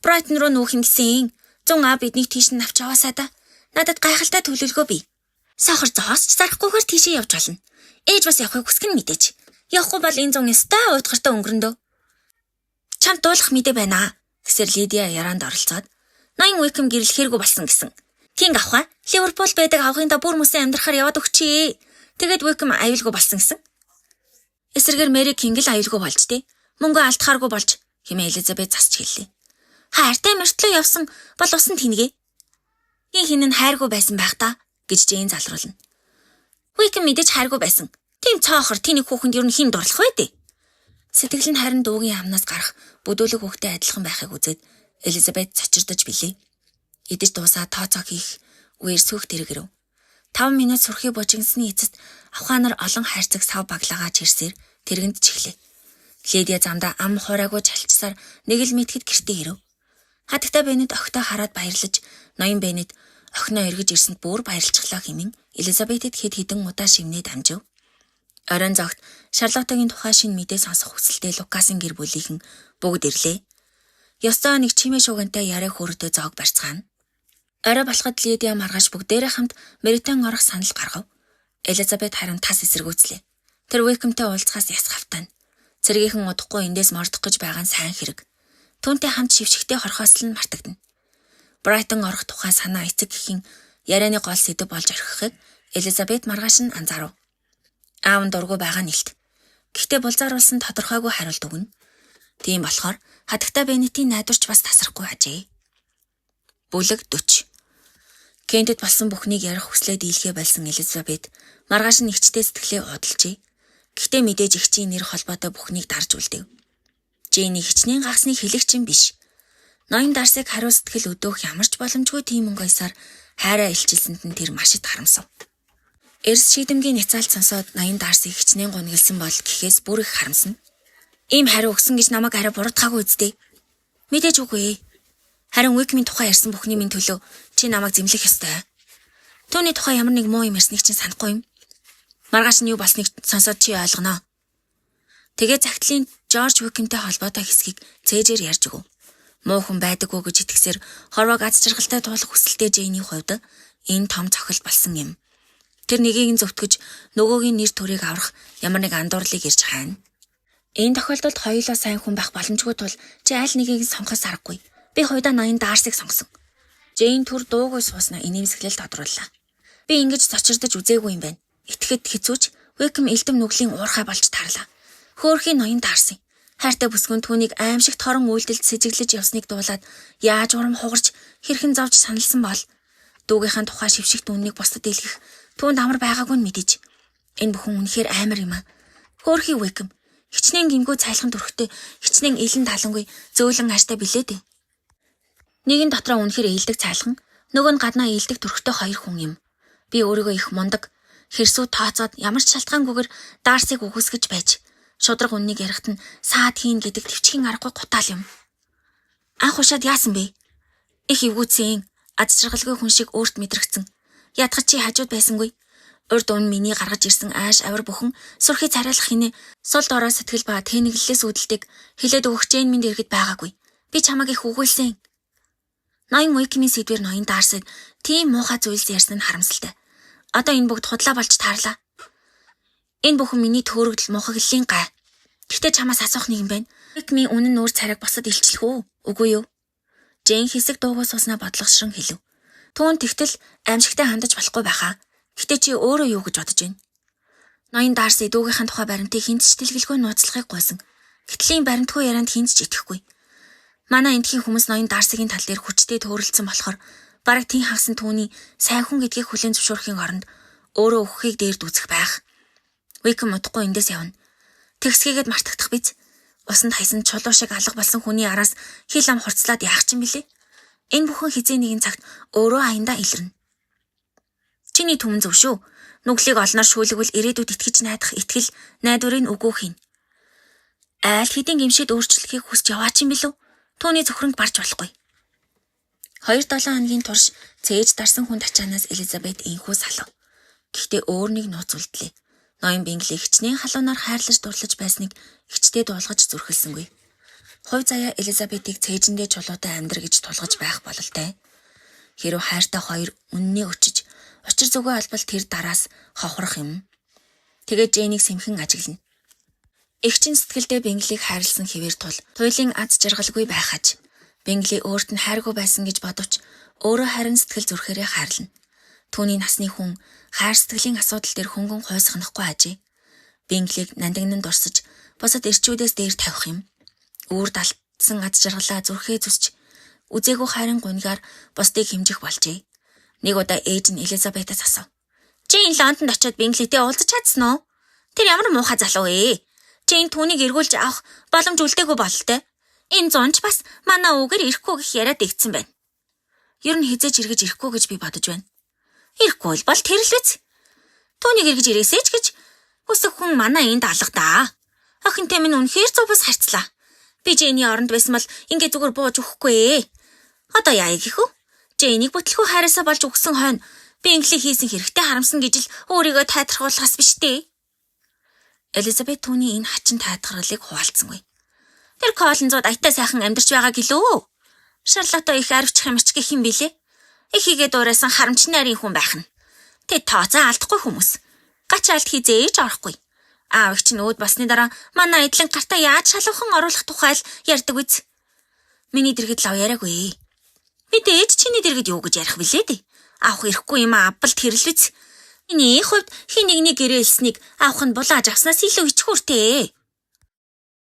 Брайтон руу нүүх юм гисэн. 100 биднийг тийш нь авч яваасаа да. Надад гайхалтай төлөвлөгөө бий. Сохор зоосч зарахгүйгээр тийшээ явж болно. Ээж бас явахыг хүсэх нь мэдээч. Явахгүй бол энэ 100 ёстой уйдгартай өнгөрөндөө. Чамд дуулах мэдээ байна. Гэсэр Лидия яранд оролцоод ноён Уикэм гэрэл хэргүй болсон гэсэн. Кинг авах Ливерпул байдаг авахында бүр мөсөн амьдрахаар яваад өгчээ. Тэгээд Уикэм аюулгүй болсон гэсэн. Эсрэгээр Мэри Кинг л аюулгүй болж дээ. Мөнгө алдахааргүй болж хэмээн Элизабет засч хэллээ. Хайртай мөртлөө явсан бол усан тэнгээ. Хин нь хайргүй байсан байх та гэж Жэйн залруулна. Уикэм мэдээж хайргүй байсан. Тийм цоохор тэний хүүхэнд юу хэн дурлах вэ дээ? Сэтгэл нь харин дуугийн амнаас гарах бүдүүлэг хүүхдэд адилхан байхыг үзээд Элизабет цочирдож билээ. Идэж дуусаа тооцоо хийх үеэр сүх тэрэг ирэв. 5 минут сүрхий бужигсны эцэст авхаанаар олон хайрцаг сав баглагаа чирсээр тэргэнд чихлээ. Лидия замдаа ам хураагүй чалчсаар нэг л мэтгэд гэртээ ирэв. Хатагтай Бенет огтоо хараад баярлаж, ноён Бенет охиноо эргэж ирсэнд бүр баярлцглаа хэмээн Элизабетэд хэд хэдэн удаа шивнээд амжив. Оройн зогт Шарлоттагийн тухай шинэ мэдээ сонсох хүсэлтэй Лукасын гэр бүлийнхэн бүгд ирлээ. Ёстой нэг чимээ шуугантай яриа хөрөдөө зоог барьцгаана. Орой болоход Лидия маргааш бүгдээрээ хамт Меритон орох санал гаргав. Элизабет харин тас эсэргүүцлээ. Тэр Уикэмтэй уулзахаас яс хавтана. Цэргийнхэн удахгүй эндээс мордох гэж байгаа нь сайн хэрэг. Түүнтэй хамт шившигтэй хорхоосл нь мартагдана. Брайтон орох тухай санаа эцэг гэхийн ярианы гол сэдэв болж орхихыг Элизабет маргааш нь анзаарав. Аав нь дургүй байгаа нь илт. Гэхдээ булзааруулсан тодорхойгүй хариулт өгнө. Тийм болохоор хатагтай Бенетийн найдварч бас тасрахгүй ажээ. Бүлэг 40. Кентэд болсон бүхнийг ярих хүслээ дийлхээ болсон Элизабет маргааш нь ихчтэй сэтгэлээ удалжээ. Гэхдээ мэдээж ихчийн нэр холбоотой бүхнийг дарж үлдэв. Жэйний хичнээн гахсныг хэлэх чинь биш. Ноён Дарсыг хариу сэтгэл өдөөх ямарч боломжгүй тийм өнгөйсаар хайраа илчилсэнд нь тэр маш их харамсав. Эрс шийдэмгийн няцаалт сонсоод ноён Дарсыг хичнээн гунигалсан бол гэхээс бүр их харамсна. Ийм хариу өгсөн гэж намайг арай буруутгаагүй үздэй. Мэдээж үгүй. Харин Уикмийн тухай ярьсан бүхний минь төлөө чи намайг зэмлэх ёстой. Төвний тухай ямар нэг муу юм ярьсныг чинь санахгүй юм. Маргааш нь юу болсныг сонсоод чи ойлгоно. Тэгээ загтлын Жорж Уикмтэй холбоотой хэсгийг цээжээр ярьж өгөв. Муу хүн байдаггүй гэж итгэсээр хорвоог аз жаргалтай туулах хүсэлтэй Жэйний хувьд энэ том цохил болсон юм. Тэр нэгийг нь зөвтгөж нөгөөгийн нэр төрийг аврах ямар нэг андуурлыг ирж хайна. Энэ тохиолдолд хоёулаа сайн хүн байх боломжгүй тул чи аль нэгийг сонгохоос аргагүй. Би хоёудаа ноён Дарсыг сонгосон. Жэйн түр дуугүй сууснаа инээмсэглэл тодрууллаа. Би ингэж цочирдож үзээгүй юм байна. Итгэхэд хэцүүч Уикэм элдэм нүглийн уурхай болж тарлаа. Хөөрхийн ноён Дарсын хайртай бүсгүн түүнийг аимшигт хорон үйлдэлд сэжиглэж явсныг дуулаад яаж урам хугарч хэрхэн зовж саналсан бол дүүгийнхаа тухай шившигт үннийг бусдад илгэх түүнд амар байгаагүй нь мэдэж. Энэ бүхэн үнэхээр амар юм аа. Хөөрхий Уикэм хичнээн гингүү цайлхан төрхтэй хичнээн илэн талангүй зөөлөн аштай билээ дээ. Нэг нь дотроо үнэхээр ээлдэг цайлхан, нөгөө нь гаднаа ээлдэг төрхтэй хоёр хүн юм. Би өөрийгөө их мундаг, хэрсүү тооцоод ямар ч шалтгаангүйгээр Дарсыг үгүйсгэж байж шудраг үннийг ярихт нь саад хийн гэдэг төвчхийн аргагүй гутаал юм. Анх ушаад яасан бэ? Их эвгүүцэн, аз жаргалгүй хүн шиг өөрт мэдрэгцэн. Ядах чи хажууд байсангүй. Урд өмнө миний гаргаж ирсэн ааш авир бүхэн сүрхий царайлах хинэ сул дорой сэтгэл ба тэнэглэлээс үүдэлдэг хилээд өгөх Жэйн минь дэргэд байгаагүй. Би чамайг их үгүүлсэн. Ноён Уикмийн сэдвэр ноён Дарсыг тийм муухай зүйлс ярьсан нь харамсалтай. Одоо энэ бүгд худлаа болж таарлаа. Энэ бүхэн миний төөрөгдөл мухаглалын гай. Гэхдээ чамаас асуух нэг юм байна. Уикмийн үнэн нүүр царайг босод илчлэх үү? Үгүй юу? Жэйн хэсэг дуугүй суснаа бодлогошрон хэлв. Түүн тэгтэл аимшигтай хандаж болохгүй байхаа. Гэхдээ чи өөрөө юу гэж бодож байна? Ноён Дарс дүүгийнхаа тухай баримтыг хинт ч дэлгэлгүй нууцлахыг гуйсан. Гэтэл энэ баримтгүй ярианд хинт ч итгэхгүй. Манай эндхийн хүмүүс ноён Дарсгийн тал дээр хүчтэй төөрөлдсөн болохоор бараг тийм хагсан түүний сайн хүн гэдгийг хүлээн зөвшөөрөхийн оронд өөрөө өгөхийг дээр дүүцэх байх. Уикэм удахгүй эндээс явна. Тэгсгээгээд мартагдах биз. Усанд хайсан чулуу шиг алга болсон хүний араас хил ам хурцлаад яах ч юм бэлээ. Энэ бүхэн хизээ нэгэн цагт өөрөө аяндаа илэрнэ. Чиний түмэн зөв шүү. Нүглийг олноор шүүлгвэл ирээдүйд итгэж найдах итгэл найдварыг үгүйх юм. Айл хэдийн гимшид өөрчлөхийг хүсч яваа ч юм бэлүү. Түүний зөвхөрөнд барж болохгүй. 2-7 хоногийн турш цээж дарсан хүн тачаанаас Элизабет инхүү салав. Гэхдээ өөр нэг нууц үлдлээ. Ноён Бингли хичнээн халуунаар хайрлаж дурлаж байсныг ихчдээ дуулгаж зүрхэлсэнгүй. Хувь заяа Элизабетийг цээжиндээ чулуутай амьдр гэж тулгаж байх бололтой. Хэрв хайртай хоёр үннээ өчиж, учир зүгөө албал тэр дараас хохрох юм. Тэгээд Джейнийг сэмхэн ажиглана. Эгчин сэтгэлдээ Бинглийг хайрлсан хэвээр тул туйлын аз жаргалгүй байхаж Бингли өөрт нь хайргүй байсан гэж бодовч өөрөө харин сэтгэл зүрхээрээ хайрлана. Түүний насны хүн хайр сэтгэлийн асуудал дээр хөнгөн хойсгонохгүй ажээ. Бинглийг нандиннан дурсаж босод эрчүүдээс дээр тавих юм. Үүр далтсан аз жаргалаа зүрхээ зүсч үзээгүй хайрын гунгаар бусдыг хэмжих болжээ. Нэг удаа ээж нь Элизабетаас асуув. Джейн Лондонд очиод Бинглитэй уулзаж чадсан уу? Тэр ямар муухай залуу ээ. Джейн түүнийг эргүүлж авах боломж үлдээгүй бололтой. Энэ зунч бас манай өвгөр ирэхгүй гэх яриад игдсэн байна. Ер нь хизээж эргэж ирэхгүй гэж би бодож байна. Ирэхгүй бол тэр л биз. Түүнийг эргэж ирээсэй ч гэж хүсэх хүн манай энд алга даа. Охинтой минь үнэхээр зубас харцлаа. Би Джейний оронд байсан бол ингээ зүгээр бууж өгөхгүй ээ. Одоо яа гэх вэ? Джейнийг бүтлэхүү хайраасаа болж өгсөн хойно Бингли хийсэн хэрэгтэй харамсан гэж л өөрийгөө тайтрахуулахаас биш дээ. Элизабет түүний энэ хачин тайтгаргалыг хуваалцсангүй. Тэр Коллинзууд аятай сайхан амьдарч байгаа гэлөө. Шарлотто их арвч хямч гэх юм билээ. Эхийгээ дуурайсан харамч нарийн хүн байх нь. Тэд тооцоо алдахгүй хүмүүс. Гач алд хизээж орохгүй. Аав их чинь өөд басны дараа манай эдлэн гартаа яаж шалуухан оруулах тухай л ярьдаг үз. Миний дэргэд лав яриаггүй. Мэдээж чиний дэргэд юу гэж ярих билээ дээ. Авах ирэхгүй юм авбал тэрл үз. Миний хувьд хин нэгний гэрээлснийг авах нь булааж авснаас илүү ичхүүртэй.